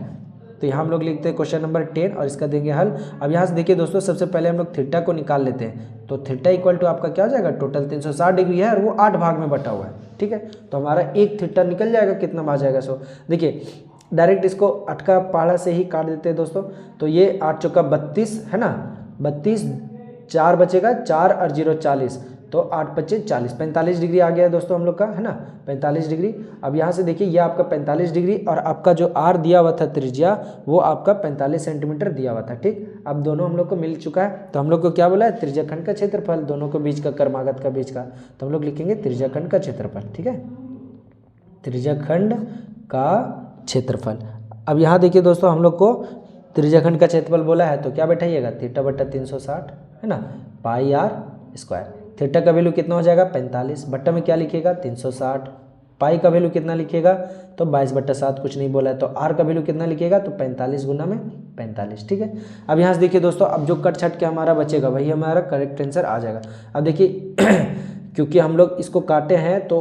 तो यहाँ हम लोग लिखते हैं क्वेश्चन नंबर 10, और इसका देंगे हल। अब यहाँ से देखिए दोस्तों सबसे पहले हम लोग थीटा को निकाल लेते हैं। तो थीटा इक्वल टू आपका क्या हो जाएगा, टोटल 360 डिग्री है, और वो 8 भाग में बटा हुआ है, ठीक है। तो हमारा एक थीटा निकल जाएगा, कितना आ जाएगा, सो देखिए डायरेक्ट इसको 8 का पहाड़ा से ही काट देते हैं दोस्तों। तो ये 8 चौका 32 है ना, 32, 4 बचेगा, 4 और 0 40, तो 8 25 40, 45 डिग्री आ गया है दोस्तों हम लोग का, है ना, 45 डिग्री। अब यहाँ से देखिए ये आपका 45 डिग्री, और आपका जो आर दिया हुआ था त्रिज्या वो आपका 45 सेंटीमीटर दिया हुआ था, ठीक। अब दोनों हम लोग को मिल चुका है, तो हम लोग को क्या बोला है, त्रिज्याखंड का क्षेत्रफल, दोनों के बीच का क्रमागत का बीच का। तो हम लोग लिखेंगे त्रिज्याखंड का क्षेत्रफल, ठीक है। त्रिज्याखंड का क्षेत्रफल। अब यहाँ देखिए दोस्तों, हम लोग को त्रिज्याखंड का क्षेत्रफल बोला है तो क्या बैठाइएगा, थीटा बट्टा 360 है ना, पाई आर स्क्वायर। थीटा का वैल्यू कितना हो जाएगा 45, बट्टा में क्या लिखिएगा 360, पाई का वैल्यू कितना लिखिएगा तो 22/7, कुछ नहीं बोला है तो आर का वैल्यू कितना लिखिएगा तो 45 गुना में 45। ठीक है, अब यहाँ से देखिए दोस्तों, अब जो कट छट के हमारा बचेगा वही हमारा करेक्ट आंसर आ जाएगा। अब देखिए क्योंकि हम लोग इसको काटे हैं तो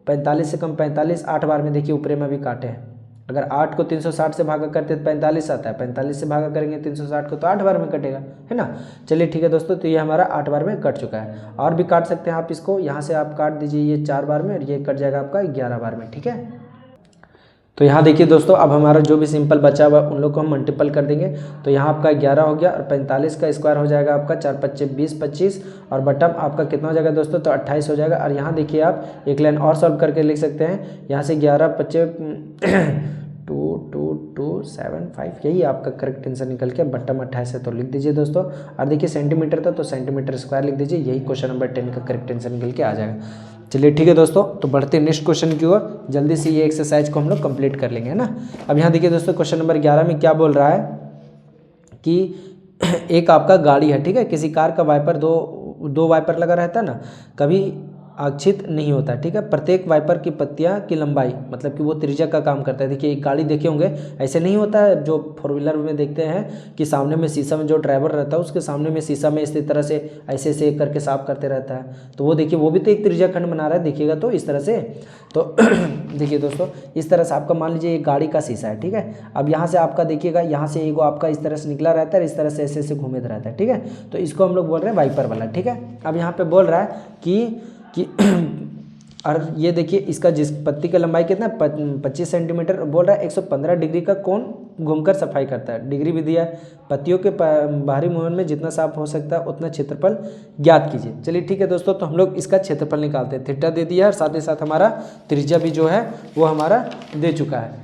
45 से कम 45 8 बार में देखिए ऊपरे में भी काटे हैं। अगर 8 को 360 से भागा करते तो 45 आता है, 45 से भागा करेंगे 360 को तो 8 बार में कटेगा, है ना। चलिए ठीक है दोस्तों, तो ये हमारा 8 बार में कट चुका है। और भी काट सकते हैं आप इसको, यहाँ से आप काट दीजिए ये 4 बार में और ये कट जाएगा आपका 11 बार में। ठीक है, तो यहाँ देखिए दोस्तों, अब हमारा जो भी सिंपल बचा हुआ उन लोग को हम मल्टीपल कर देंगे। तो यहाँ आपका 11 हो गया और 45 का स्क्वायर हो जाएगा आपका 4 पच्चे 20 25 और बटम आपका कितना हो जाएगा दोस्तों तो 28 हो जाएगा। और यहाँ देखिए आप एक लाइन और सॉल्व करके लिख सकते हैं, यहाँ से 11 पच्चे 22275, यही आपका करेक्ट आंसर निकल के बटम 28 है तो लिख दीजिए दोस्तों। और देखिए सेंटीमीटर था तो सेंटीमीटर स्क्वायर लिख दीजिए, यही क्वेश्चन नंबर 10 का करेक्ट आंसर निकल के आ जाएगा। चलिए ठीक है दोस्तों, तो बढ़ते हैं नेक्स्ट क्वेश्चन की ओर। जल्दी से ये एक्सरसाइज को हम लोग कंप्लीट कर लेंगे, है ना। अब यहाँ देखिए दोस्तों, क्वेश्चन नंबर 11 में क्या बोल रहा है कि एक आपका गाड़ी है, ठीक है, किसी कार का वाइपर दो वाइपर लगा रहता है ना, कभी आच्छित नहीं होता, ठीक है। प्रत्येक वाइपर की पत्तियां की लंबाई, मतलब कि वो त्रिज्या का काम करता है। देखिए एक गाड़ी देखे होंगे, ऐसे नहीं होता है जो 4 व्हीलर में देखते हैं कि सामने में शीशा में जो ड्राइवर रहता है उसके सामने में शीशा में इसी तरह से ऐसे ऐसे करके साफ करते रहता है, तो वो देखिए वो भी तो एक त्रिज्याखंड बना रहा है, देखिएगा तो इस तरह से। तो देखिए दोस्तों, इस तरह से आपका मान लीजिए एक गाड़ी का शीशा है, ठीक है। अब यहाँ से आपका देखिएगा, यहाँ से एगो आपका इस तरह से निकला रहता है, इस तरह से ऐसे ऐसे घूमते रहता है, ठीक है। तो इसको हम लोग बोल रहे हैं वाइपर वाला, ठीक है। अब यहाँ पे बोल रहा है कि और ये देखिए इसका जिस पत्ती का लंबाई कितना है 25 सेंटीमीटर, बोल रहा है 115 डिग्री का कोण घूमकर सफाई करता है। डिग्री भी दिया है, पत्तियों के बाहरी मूवमेंट में जितना साफ हो सकता है उतना क्षेत्रफल ज्ञात कीजिए। चलिए ठीक है दोस्तों, तो हम लोग इसका क्षेत्रफल निकालते हैं। थीटा दे दिया है और साथ ही साथ हमारा त्रिज्या भी जो है वो हमारा दे चुका है।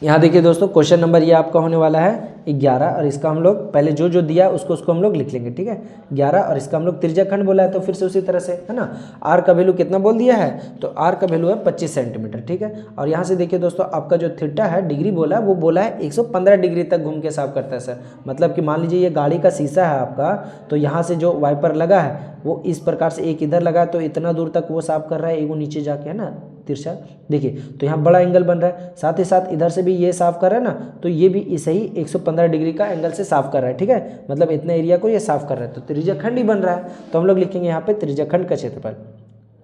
यहाँ देखिए दोस्तों, क्वेश्चन नंबर ये आपका होने वाला है 11 और इसका हम लोग पहले जो दिया उसको हम लोग लिख लेंगे, ठीक है। 11 और इसका हम लोग त्रिज्याखंड बोला है तो फिर से उसी तरह से, है ना। आर का वैल्यू कितना बोल दिया है तो आर का वैल्यू है 25 सेंटीमीटर, ठीक है। और यहाँ से देखिए दोस्तों, आपका जो थीटा है डिग्री बोला है वो बोला है 115 डिग्री तक घूम के साफ करता है सर। मतलब कि मान लीजिए ये गाड़ी का शीशा है आपका, तो यहाँ से जो वाइपर लगा है वो इस प्रकार से एक इधर लगा है तो इतना दूर तक वो साफ कर रहा है, एगो नीचे जाके, है ना, तिरछा। देखिए तो यहाँ बड़ा एंगल बन रहा है, साथ ही साथ इधर से भी ये साफ कर रहा है ना, तो ये भी इसे ही 115 डिग्री का एंगल से साफ कर रहा है, ठीक है। मतलब इतना एरिया को ये साफ कर रहा है तो त्रिज्याखंड ही बन रहा है। तो हम लोग लिखेंगे यहाँ पे त्रिज्याखंड का क्षेत्रफल,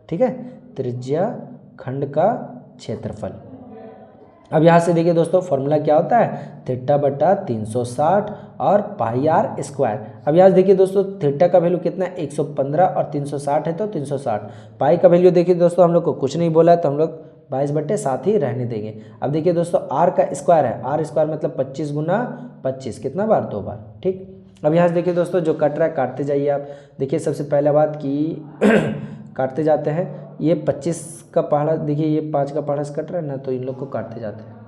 ठीक है, त्रिज्याखंड का क्षेत्रफल। अब यहाँ से देखिए दोस्तों, फॉर्मूला क्या होता है, थीटा बटा 360 और पाई आर स्क्वायर। अब यहाँ से देखिए दोस्तों, थीटा का वैल्यू कितना है 115 और 360 है तो 360। पाई का वैल्यू देखिए दोस्तों, हम लोग को कुछ नहीं बोला है तो हम लोग 22/7 ही रहने देंगे। अब देखिए दोस्तों, आर का स्क्वायर है, आर स्क्वायर मतलब 25 गुना 25, कितना बार 2 बार, ठीक। अब यहाँ से देखिए दोस्तों, जो कट रहा है काटते जाइए आप। देखिए सबसे पहला बात कि काटते जाते हैं, ये 25 का पहाड़ा, देखिए ये 5 का पहाड़ा से कट रहा है ना, तो इन लोग को काटते जाते हैं।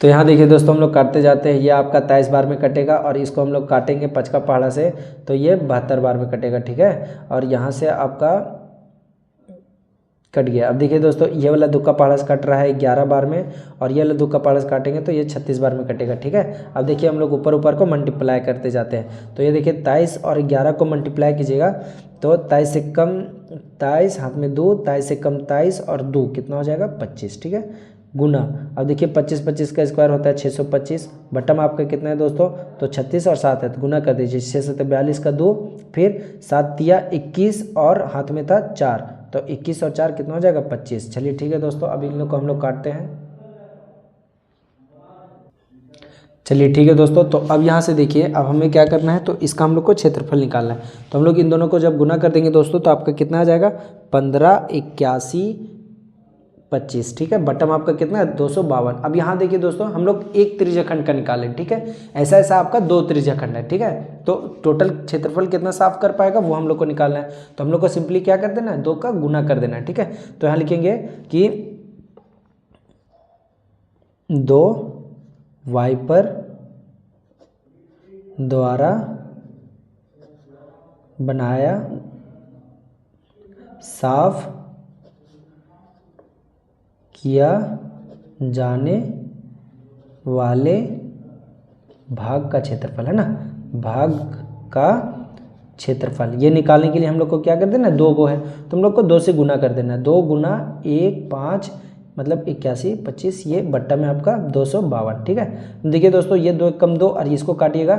तो यहाँ देखिए दोस्तों, हम लोग काटते जाते हैं, ये आपका 23 बार में कटेगा और इसको हम लोग काटेंगे 5 का पहाड़ा से तो ये 72 बार में कटेगा, ठीक है। और यहाँ से आपका कट गया। अब देखिए दोस्तों, ये वाला 2 का पहाड़ा से कट रहा है 11 बार में और ये वाला 2 का पहाड़ा से काटेंगे तो ये 36 बार में कटेगा, ठीक है। अब देखिए हम लोग ऊपर ऊपर को मल्टीप्लाई करते जाते हैं, तो ये देखिए 23 और 11 को मल्टीप्लाई कीजिएगा तो 23 से कम 23, हाथ में 2, 23 से कम 23 और 2 कितना हो जाएगा 25, ठीक है, गुना। अब देखिए 25 का स्क्वायर होता है 625, बटम आपका कितना है दोस्तों तो 36 और 7 है तो गुना कर दीजिए, 6 से 42 का 2, फिर 7 तिया 21 और हाथ में था 4, तो 21 और 4 कितना हो जाएगा 25। चलिए ठीक है दोस्तों, अब इन लोग को हम लोग काटते हैं। चलिए ठीक है दोस्तों, तो अब यहाँ से देखिए, अब हमें क्या करना है तो इसका हम लोग को क्षेत्रफल निकालना है। तो हम लोग इन दोनों को जब गुना कर देंगे दोस्तों तो आपका कितना आ जाएगा 15 81 25, ठीक है। बटम आपका कितना है 252। अब यहाँ देखिए दोस्तों, हम लोग एक त्रिज्याखंड का निकालें, ठीक है। ऐसा ऐसा आपका 2 त्रिज्याखंड है, ठीक है। तो टोटल क्षेत्रफल कितना साफ कर पाएगा वो हम लोग को निकालना है। तो हम लोग को सिंपली क्या कर देना है 2 का गुना कर देना है, ठीक है। तो यहाँ लिखेंगे कि 2 वाइपर द्वारा बनाया साफ किया जाने वाले भाग का क्षेत्रफल, है ना, भाग का क्षेत्रफल। ये निकालने के लिए हम लोग को क्या कर देना है, 2 गो है तो हम लोग को 2 से गुना कर देना है। 2 गुना 1 5 मतलब 81 25, ये बट्टा में आपका 252। ठीक है, देखिए दोस्तों ये 2 कम 2 और इसको काटिएगा,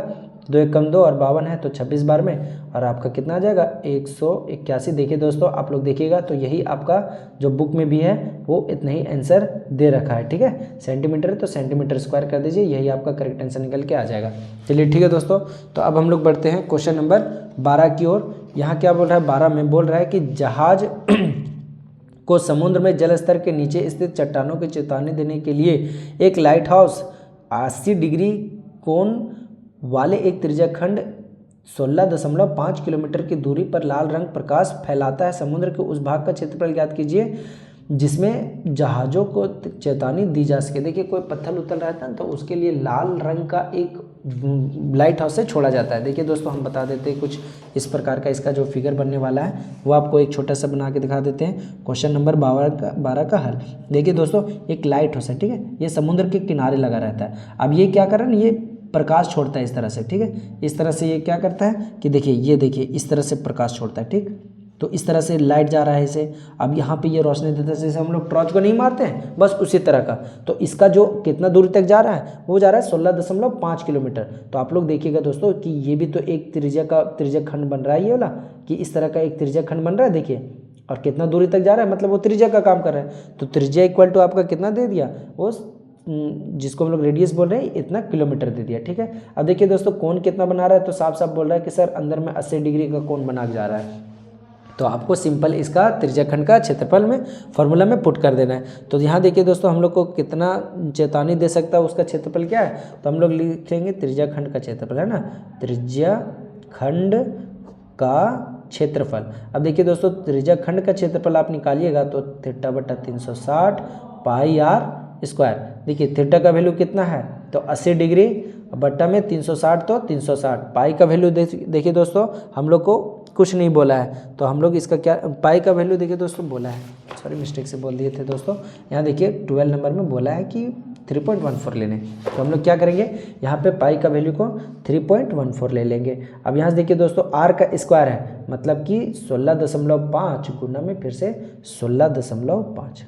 2 1 कम 2 और 52 है तो 26 बार में, और आपका कितना आ जाएगा 181। देखिए दोस्तों आप लोग देखिएगा तो यही आपका जो बुक में भी है वो इतना ही आंसर दे रखा है। ठीक है, सेंटीमीटर तो सेंटीमीटर स्क्वायर कर दीजिए, यही आपका करेक्ट आंसर निकल के आ जाएगा। चलिए ठीक है दोस्तों, तो अब हम लोग बढ़ते हैं क्वेश्चन नंबर 12 की ओर। यहाँ क्या बोल रहा है, 12 में बोल रहा है कि जहाज को समुद्र में जल स्तर के नीचे स्थित चट्टानों की चेतावनी देने के लिए एक लाइट हाउस 80 डिग्री कोण वाले एक त्रिज्याखंड 16.5 किलोमीटर की दूरी पर लाल रंग प्रकाश फैलाता है। समुद्र के उस भाग का क्षेत्रफल ज्ञात कीजिए जिसमें जहाज़ों को चेतावनी दी जा सके। देखिए कोई पत्थर उतल रहता है तो उसके लिए लाल रंग का एक लाइट हाउस से छोड़ा जाता है। देखिए दोस्तों हम बता देते हैं कुछ इस प्रकार का इसका जो फिगर बनने वाला है वो आपको एक छोटा सा बना के दिखा देते हैं। क्वेश्चन नंबर 12 का हल। देखिए दोस्तों एक लाइट हाउस है, ठीक है, ये समुद्र के किनारे लगा रहता है। अब ये क्या कर रहा है, ये प्रकाश छोड़ता है इस तरह से, ठीक है, इस तरह से ये क्या करता है कि देखिए ये देखिए इस तरह से प्रकाश छोड़ता है। ठीक, तो इस तरह से लाइट जा रहा है इसे, अब यहाँ पे ये रोशनी देता है जैसे हम लोग टॉर्च को नहीं मारते हैं, बस उसी तरह का। तो इसका जो कितना दूरी तक जा रहा है वो जा रहा है 16.5 किलोमीटर। तो आप लोग देखिएगा दोस्तों कि ये भी तो एक त्रिज्या खंड बन रहा है, ये वाला कि इस तरह का एक त्रिज्या खंड बन रहा है देखिए, और कितना दूरी तक जा रहा है मतलब वो त्रिज्या का काम कर रहा है। तो त्रिज्या इक्वल टू आपका कितना दे दिया, वो जिसको हम लोग रेडियस बोल रहे हैं इतना किलोमीटर दे दिया। ठीक है, अब देखिए दोस्तों कोण कितना बना रहा है, तो साफ साफ बोल रहा है कि सर अंदर में 80 डिग्री का कोण बना जा रहा है। तो आपको सिंपल इसका त्रिज्याखंड का क्षेत्रफल में फॉर्मूला में पुट कर देना है। तो यहाँ देखिए दोस्तों हम लोग को कितना चेतावनी दे सकता है उसका क्षेत्रफल क्या है, तो हम लोग लिखेंगे त्रिज्याखंड का क्षेत्रफल, है ना, त्रिज्याखंड का क्षेत्रफल। अब देखिए दोस्तों त्रिज्याखंड का क्षेत्रफल आप निकालिएगा तो थीटा बटा 360 पाई आर स्क्वायर। देखिए थीटा का वैल्यू कितना है तो 80 डिग्री बट्टा में 360 तो 360। पाई का वैल्यू देखिए दोस्तों हम लोग को कुछ नहीं बोला है, तो हम लोग इसका क्या पाई का वैल्यू देखिए दोस्तों बोला है, सॉरी मिस्टेक से बोल दिए थे दोस्तों। यहाँ देखिए 12 नंबर में बोला है कि 3.14 लेने, तो हम लोग क्या करेंगे यहाँ पे पाई का वैल्यू को 3.14 ले लेंगे। अब यहाँ से देखिए दोस्तों आर का स्क्वायर है मतलब कि 16.5 गुना में फिर से 16.5।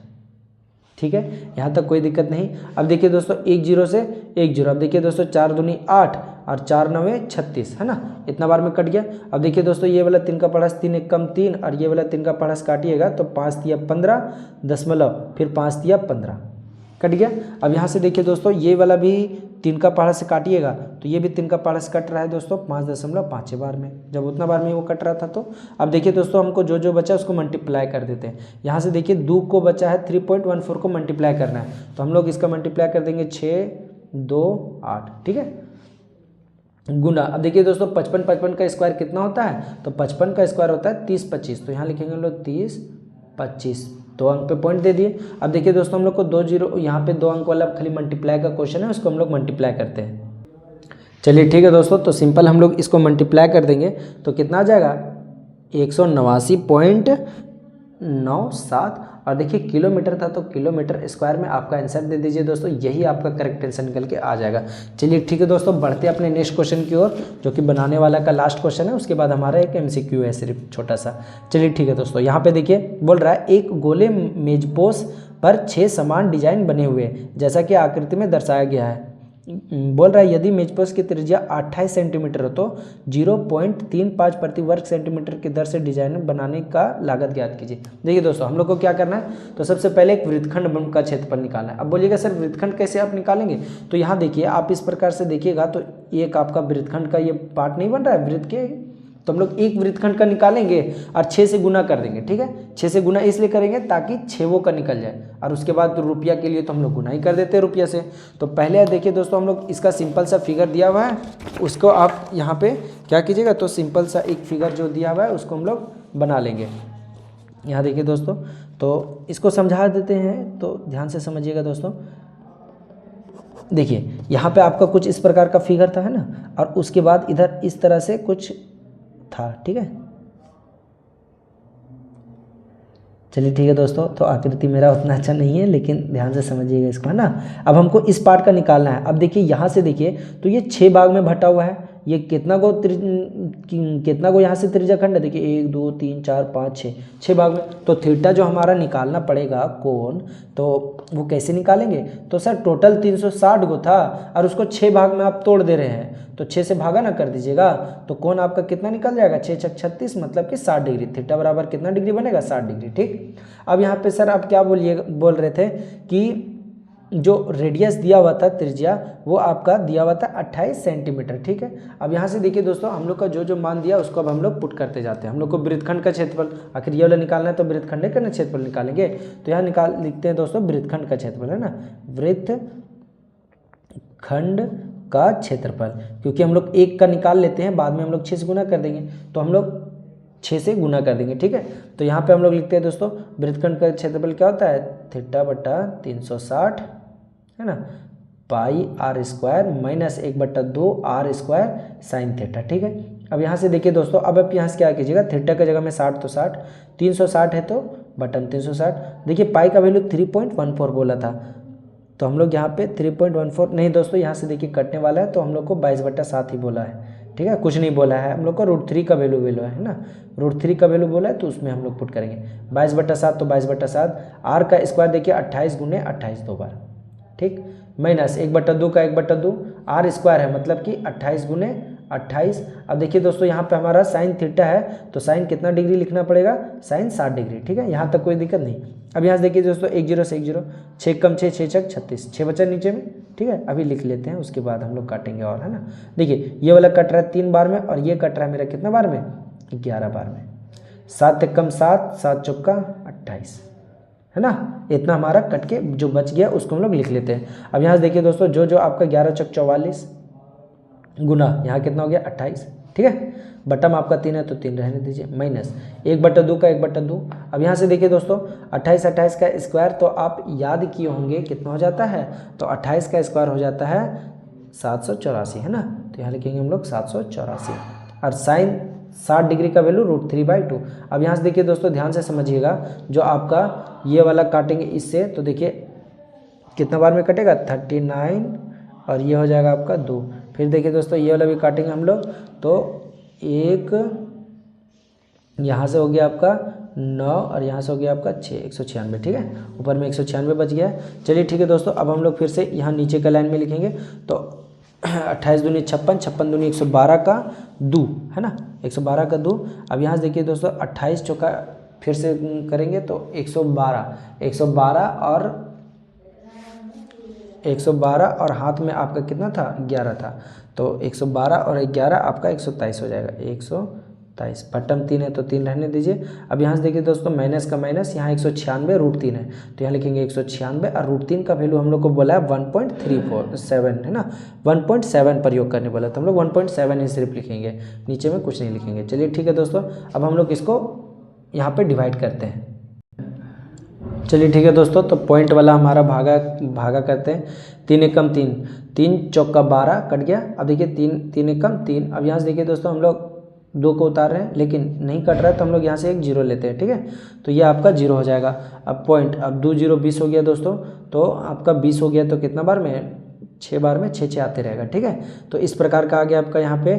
ठीक है, यहाँ तक कोई दिक्कत नहीं। अब देखिए दोस्तों 1 0 से 1 0। अब देखिए दोस्तों 4 दूनी 8 और 4 9 36, है ना, इतना बार में कट गया। अब देखिए दोस्तों ये वाला 3 का पढ़स 3 1 कम 3 और ये वाला 3 का पढ़स काटिएगा तो 5 तिया 15 दशमलव फिर 5 तिया 15 कट गया। अब यहाँ से देखिए दोस्तों ये वाला भी 3 का पहाड़ा से काटिएगा तो ये भी 3 का पहाड़ा से कट रहा है दोस्तों 5.5 बार में, जब उतना बार में वो कट रहा था। तो अब देखिए दोस्तों हमको जो जो बचा उसको मल्टीप्लाई कर देते हैं। यहाँ से देखिए 2 को बचा है 3.14 को मल्टीप्लाई करना है, तो हम लोग इसका मल्टीप्लाई कर देंगे 6 2 8। ठीक है, गुना। अब देखिए दोस्तों 55 का स्क्वायर कितना होता है, तो 55 का स्क्वायर होता है 30 25, तो यहाँ लिखेंगे हम लोग 30 25, 2 अंक पे पॉइंट दे दिए। अब देखिए दोस्तों हम लोग को 2 0 यहाँ पे 2 अंक वाला खाली मल्टीप्लाई का क्वेश्चन है, उसको हम लोग मल्टीप्लाई करते हैं। चलिए ठीक है दोस्तों, तो सिंपल हम लोग इसको मल्टीप्लाई कर देंगे तो कितना आ जाएगा 189.97। और देखिए किलोमीटर था तो किलोमीटर स्क्वायर में आपका आंसर दे दीजिए दोस्तों, यही आपका करेक्ट आंसर निकल के आ जाएगा। चलिए ठीक है दोस्तों, बढ़ते हैं अपने नेक्स्ट क्वेश्चन की ओर जो कि बनाने वाला का लास्ट क्वेश्चन है, उसके बाद हमारा एक MCQ है सिर्फ छोटा सा। चलिए ठीक है दोस्तों, यहाँ पे देखिए बोल रहा है एक गोले मेजपोश पर 6 समान डिजाइन बने हुए जैसा कि आकृति में दर्शाया गया है। बोल रहा है यदि मेजपोश की त्रिज्या 28 सेंटीमीटर हो तो 0.35 प्रति वर्ग सेंटीमीटर की दर से डिजाइन बनाने का लागत ज्ञात कीजिए। देखिए दोस्तों हम लोग को क्या करना है, तो सबसे पहले एक वृत्तखंड का क्षेत्रफल निकालना है। अब बोलिएगा सर वृत्तखंड कैसे आप निकालेंगे, तो यहाँ देखिए आप इस प्रकार से देखिएगा तो एक आपका वृत्तखंड का ये पार्ट नहीं बन रहा है वृत्त के, तो हम लोग एक वृत्तखंड का निकालेंगे और 6 से गुना कर देंगे। ठीक है, 6 से गुना इसलिए करेंगे ताकि 6 का निकल जाए, और उसके बाद तो रुपया के लिए तो हम लोग गुना ही कर देते हैं रुपया से। तो पहले देखिए दोस्तों हम लोग इसका सिंपल सा फिगर दिया हुआ है, उसको आप यहाँ पे क्या कीजिएगा, तो सिंपल सा एक फिगर जो दिया हुआ है उसको हम लोग बना लेंगे। यहाँ देखिए दोस्तों, तो इसको समझा देते हैं, तो ध्यान से समझिएगा दोस्तों। देखिए यहाँ पे आपका कुछ इस प्रकार का फिगर था, है ना, और उसके बाद इधर इस तरह से कुछ था। ठीक है, चलिए ठीक है दोस्तों, तो आकृति मेरा उतना अच्छा नहीं है, लेकिन ध्यान से समझिएगा इसको, है ना। अब हमको इस पार्ट का निकालना है। अब देखिए यहाँ से देखिए तो ये 6 भाग में बटा हुआ है। ये कितना को यहाँ से त्रिज्याखंड है, देखिए 1 2 3 4 5 6 भाग में। तो थीटा जो हमारा निकालना पड़ेगा कोण, तो वो कैसे निकालेंगे? तो सर टोटल 360 गो था और उसको 6 भाग में आप तोड़ दे रहे हैं, तो 6 से भागा ना कर दीजिएगा, तो कोण आपका कितना निकल जाएगा? 6 छक 36, मतलब कि 60 डिग्री। थीटा बराबर कितना डिग्री बनेगा? 60 डिग्री। ठीक, अब यहाँ पे सर आप क्या बोल रहे थे कि जो रेडियस दिया हुआ था, त्रिज्या, वो आपका दिया हुआ था 28 सेंटीमीटर। ठीक है, अब यहाँ से देखिए दोस्तों, हम लोग का जो मान दिया उसको अब हम लोग पुट करते जाते हैं। हम लोग को वृत्तखंड का क्षेत्रफल, आखिर ये वाला निकालना है तो वृत्तखंड का क्षेत्रफल निकालेंगे। तो यहाँ लिखते हैं दोस्तों वृत्तखंड का क्षेत्रफल, है ना, वृत्तखंड का क्षेत्रफल, क्योंकि हम लोग 1 का निकाल लेते हैं, बाद में हम लोग 6 से गुना कर देंगे, तो हम लोग 6 से गुना कर देंगे। ठीक है, तो यहाँ पे हम लोग लिखते हैं दोस्तों वृत्तखंड का क्षेत्रफल क्या होता है? थीटा बटा 360, है ना, पाई r square minus 1/2 r square sine theta. ठीक है, अब यहाँ से देखिए दोस्तों, अब आप यहाँ से क्या कीजिएगा, थीटा की जगह में 60 तो 60, 360 है तो बटन 360। देखिए पाई का वैल्यू 3.14 बोला था, तो हम लोग यहाँ पे 3.14 नहीं दोस्तों, यहाँ से देखिए कटने वाला है, तो हम लोग को 22/7 ही बोला है। ठीक है, कुछ नहीं बोला है, हम लोग को √3 का वैल्यू है ना, √3 का वैल्यू बोला है, तो उसमें हम लोग पुट करेंगे 22/7, तो 22/7, r का स्क्वायर देखिए 28 गुने 28 दो बार, ठीक, माइनस 1/2 का 1/2, r स्क्वायर है मतलब कि 28 गुने 28। अब देखिए दोस्तों यहाँ पे हमारा साइन थीटा है, तो साइन कितना डिग्री लिखना पड़ेगा? Sine 60 degree. ठीक है, यहाँ तक कोई दिक्कत नहीं। अब यहाँ से देखिए दोस्तों 1 0 से 1 0, 6 कम 6 6 छक 36, 6 बचा नीचे में। ठीक है, अभी लिख लेते हैं, उसके बाद हम लोग काटेंगे और, है ना। देखिए ये वाला कट रहा है 3 बार में, और ये कट रहा है मेरा कितना बार में? 11 बार में। 7 कम 7, 7 चौका 28, है ना। इतना हमारा कट के जो बच गया उसको हम लोग लिख लेते हैं। अब यहाँ से देखिए दोस्तों, जो आपका 11 चौक 44 गुना यहाँ कितना हो गया? 28। ठीक है, बटम आपका 3 है तो 3 रहने दीजिए, माइनस 1/2 का 1/2। अब यहाँ से देखिए दोस्तों 28 का स्क्वायर, तो आप याद किए होंगे कितना हो जाता है? तो 28 का स्क्वायर हो जाता है 784, है ना। तो यहाँ लिखेंगे हम लोग 784, और साइन 60 डिग्री का वैल्यू √3/2। अब यहाँ से देखिए दोस्तों ध्यान से समझिएगा, जो आपका ये वाला काटेंगे इससे, तो देखिए कितना बार में कटेगा? 39, और ये हो जाएगा आपका 2। फिर देखिए दोस्तों ये वाला भी काटेंगे हम लोग, तो एक यहाँ से हो गया आपका 9, और यहाँ से हो गया आपका 6, 196। ठीक है, ऊपर में 196 बच गया। चलिए ठीक है दोस्तों, अब हम लोग फिर से यहाँ नीचे का लाइन में लिखेंगे, तो 28 दूनी 56, 56 दूनी 112 का 2, है ना, 112 का 2। अब यहाँ से देखिए दोस्तों 28 चौका फिर से करेंगे तो 112 और हाथ में आपका कितना था? 11 था, तो 112 और 11 आपका 123 हो जाएगा, 123। बटम 3 है तो 3 रहने दीजिए। अब यहाँ से देखिए दोस्तों माइनस का माइनस, यहाँ 196 √3 है, तो यहाँ लिखेंगे 196, और √3 का वैल्यू हम लोग को बोला है 1.37, है ना, 1.7 प्रयोग करने बोला, तो हम लोग 1.7 ही सिर्फ लिखेंगे, नीचे में कुछ नहीं लिखेंगे। चलिए ठीक है दोस्तों, अब हम लोग इसको यहाँ पे डिवाइड करते हैं। चलिए ठीक है दोस्तों, तो पॉइंट वाला हमारा भागा करते हैं। 3 एकम 3, 3 चौका 12 कट गया। अब देखिए 3 एकम 3। अब यहाँ से देखिए दोस्तों हम लोग 2 को उतार रहे हैं, लेकिन नहीं कट रहा है, तो हम लोग यहाँ से एक 0 लेते हैं। ठीक है, तो ये आपका 0 हो जाएगा। अब पॉइंट, अब 2 0 20 हो गया दोस्तों, तो आपका 20 हो गया, तो कितना बार में? 6 बार में, 6 आते रहेगा। ठीक है, तो इस प्रकार का आ गया आपका यहाँ पे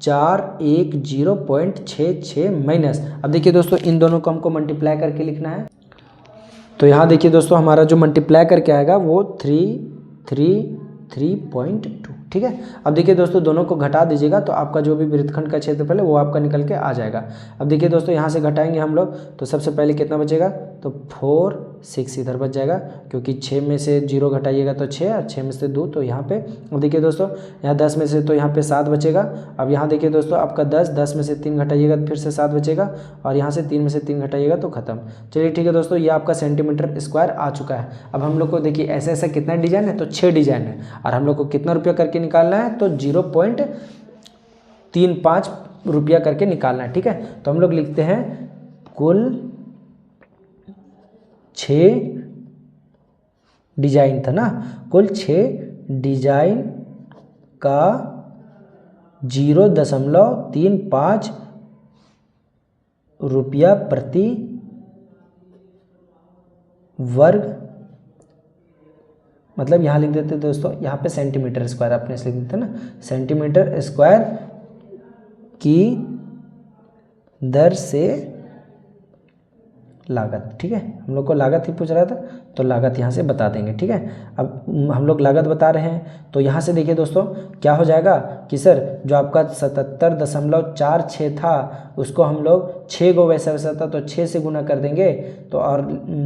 410.66 माइनस। अब देखिए दोस्तों इन दोनों को हमको मल्टीप्लाई करके लिखना है, तो यहाँ देखिए दोस्तों हमारा जो मल्टीप्लाई करके आएगा वो 333.2। ठीक है, अब देखिए दोस्तों दोनों को घटा दीजिएगा, तो आपका जो भी वृत्तखंड का क्षेत्रफल है वो आपका निकल के आ जाएगा। अब देखिए दोस्तों यहाँ से घटाएंगे हम लोग, तो सबसे पहले कितना बचेगा? तो 4 6 इधर बच जाएगा, क्योंकि 6 में से 0 घटाइएगा तो 6, और 6 में से 2 तो यहाँ पे। अब देखिए दोस्तों यहाँ 10 में से तो यहाँ पे 7 बचेगा। अब यहाँ देखिए दोस्तों आपका 10 में से 3 घटाइएगा तो फिर से 7 बचेगा, और यहाँ से 3 में से 3 घटाइएगा तो खत्म। चलिए ठीक है दोस्तों, ये आपका सेंटीमीटर स्क्वायर आ चुका है। अब हम लोग को देखिए ऐसे ऐसा कितना डिजाइन है? तो 6 डिजाइन है, और हम लोग को कितना रुपया करके निकालना है? तो 0.35 रुपया करके निकालना है। ठीक है, तो हम लोग लिखते हैं कुल 6 डिजाइन था ना, कुल 6 डिजाइन का 0.35 रुपया प्रति वर्ग, मतलब यहाँ लिख देते दोस्तों, यहाँ पे सेंटीमीटर स्क्वायर अपने से लिख देते ना, सेंटीमीटर स्क्वायर की दर से लागत। ठीक है, हम लोग को लागत ही पूछ रहा था तो लागत यहाँ से बता देंगे। ठीक है, अब हम लोग लागत बता रहे हैं तो यहाँ से देखिए दोस्तों क्या हो जाएगा कि सर जो आपका 77.46 था उसको हम लोग 6 गो वैसा वैसा था तो 6 से गुना कर देंगे तो, और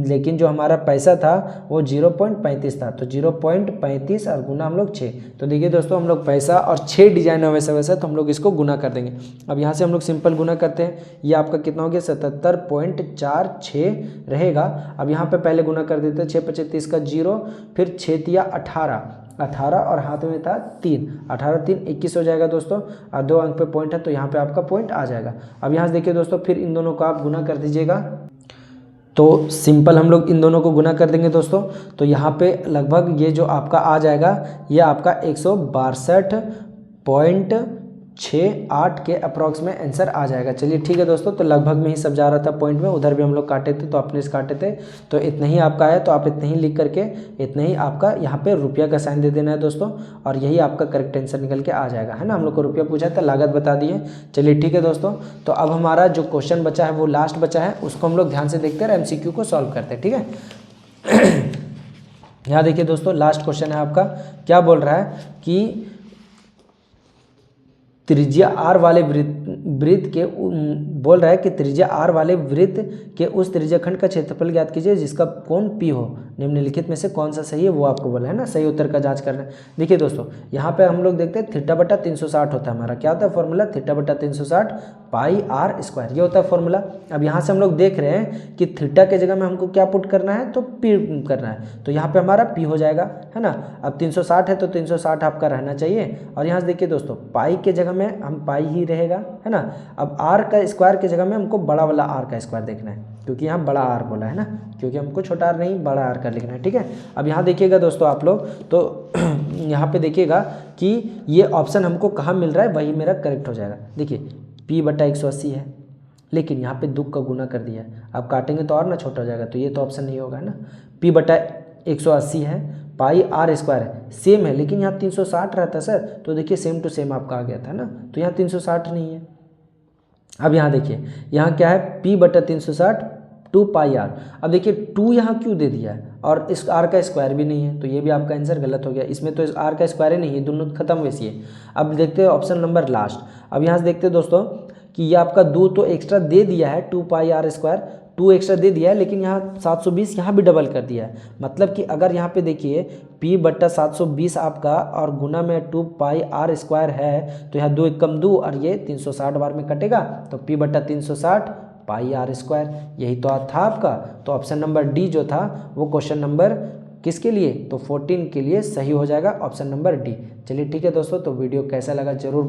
लेकिन जो हमारा पैसा था वो 0.35 था तो 0.35 और गुना हम लोग 6। तो देखिए दोस्तों हम लोग पैसा और 6 डिजाइन है वैसा वैसा तो हम लोग इसको गुना कर देंगे। अब यहाँ से हम लोग सिंपल गुना करते हैं, ये आपका कितना हो गया 77.46 रहेगा। अब यहाँ पे पहले गुना कर देते हैं, 6 × 35 का 0, फिर 6 × 18 और हाथ में था 3, 18 3 21 हो जाएगा दोस्तों, और 2 अंक पे पॉइंट है तो यहाँ पे आपका पॉइंट आ जाएगा। अब यहाँ से देखिए दोस्तों फिर इन दोनों को आप गुना कर दीजिएगा, तो सिंपल हम लोग इन दोनों को गुना कर देंगे दोस्तों। तो यहाँ पे लगभग ये जो आपका आ जाएगा ये आपका 162.68 के अप्रॉक्स में आंसर आ जाएगा। चलिए ठीक है दोस्तों, तो लगभग में ही सब जा रहा था पॉइंट में, उधर भी हम लोग काटे थे तो अपने से काटे थे तो इतना ही आपका आया, तो आप इतना ही लिख करके इतना ही आपका यहाँ पे रुपया का साइन दे देना है दोस्तों, और यही आपका करेक्ट आंसर निकल के आ जाएगा, है ना। हम लोग को रुपया पूछा था, लागत बता दिए। चलिए ठीक है दोस्तों, तो अब हमारा जो क्वेश्चन बचा है वो लास्ट बचा है, उसको हम लोग ध्यान से देखते हैं, MCQ को सॉल्व करते हैं। ठीक है, यहाँ देखिए दोस्तों लास्ट क्वेश्चन है आपका, क्या बोल रहा है कि त्रिज्या r वाले वृत्त के बोल रहा है कि त्रिज्या r वाले वृत्त के उस त्रिज्याखंड का क्षेत्रफल ज्ञात कीजिए जिसका कोण P हो, निम्नलिखित में से कौन सा सही है वो आपको बोला है ना, सही उत्तर का जांच करना है। देखिए दोस्तों यहाँ पे हम लोग देखते हैं θ/360 होता है हमारा, क्या होता है फॉर्मूला, θ/360 πr², ये होता है फॉर्मूला। अब यहाँ से हम लोग देख रहे हैं कि थीटा के जगह में हमको क्या पुट करना है, तो P करना है, तो यहाँ पे हमारा P हो जाएगा, है ना। अब 360 है तो 360 आपका रहना चाहिए, और यहाँ से देखिए दोस्तों पाई के जगह में हम पाई ही रहेगा, है ना। अब r का स्क्वायर के जगह में हमको बड़ा वाला r का स्क्वायर देखना है, क्योंकि यहाँ बड़ा r बोला है ना, क्योंकि हमको छोटा r नहीं बड़ा r का लिखना है। ठीक है, अब यहाँ देखिएगा दोस्तों आप लोग, तो यहाँ पे देखिएगा कि ये ऑप्शन हमको कहाँ मिल रहा है, वही मेरा करेक्ट हो जाएगा। देखिए P/180 है, लेकिन यहाँ पे 2 का गुना कर दिया है, अब काटेंगे तो और ना छोटा हो जाएगा, तो ये तो ऑप्शन नहीं होगा ना। P/180 है, पाई r² है, सेम है, लेकिन यहाँ 360 रहता है सर, तो देखिए सेम टू सेम आपका आ गया था ना, तो यहाँ 360 नहीं है। अब यहाँ देखिए यहाँ क्या है, P/360 2πr। अब देखिए 2 यहाँ क्यों दे दिया है, और इस r का स्क्वायर भी नहीं है, तो ये भी आपका आंसर गलत हो गया, इसमें तो इस r का स्क्वायर ही नहीं है, दोनों खत्म वैसी है। अब देखते हैं ऑप्शन नंबर लास्ट। अब यहाँ से देखते हैं दोस्तों कि ये आपका 2 तो एक्स्ट्रा दे दिया है, 2πr², 2 एक्स्ट्रा दे दिया है, लेकिन यहाँ 720 यहाँ भी डबल कर दिया है, मतलब कि अगर यहाँ पे देखिए P/720 आपका और गुना में 2πr² है, तो यहाँ 2 × 2 और ये 360 बार में कटेगा, तो P/360 πr², यही तो था आपका। तो ऑप्शन नंबर डी जो था वो क्वेश्चन नंबर किसके लिए, तो 14 के लिए सही हो जाएगा, ऑप्शन नंबर डी। चलिए ठीक है दोस्तों, तो वीडियो कैसा लगा जरूर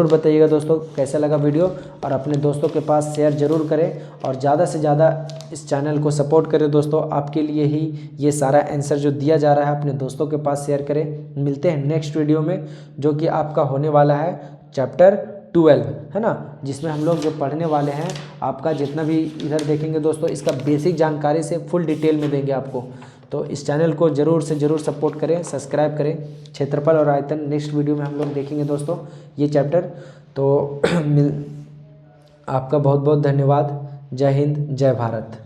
बताइएगा दोस्तों कैसा लगा वीडियो, और अपने दोस्तों के पास शेयर जरूर करें, और ज़्यादा से ज़्यादा इस चैनल को सपोर्ट करें दोस्तों, आपके लिए ही ये सारा आंसर जो दिया जा रहा है अपने दोस्तों के पास शेयर करें। मिलते हैं नेक्स्ट वीडियो में, जो कि आपका होने वाला है चैप्टर 12, है ना, जिसमें हम लोग जो पढ़ने वाले हैं आपका जितना भी इधर देखेंगे दोस्तों, इसका बेसिक जानकारी से फुल डिटेल में देंगे आपको। तो इस चैनल को ज़रूर से ज़रूर सपोर्ट करें, सब्सक्राइब करें। क्षेत्रफल और आयतन नेक्स्ट वीडियो में हम लोग देखेंगे दोस्तों ये चैप्टर। तो आपका बहुत बहुत धन्यवाद। जय हिंद, जय भारत।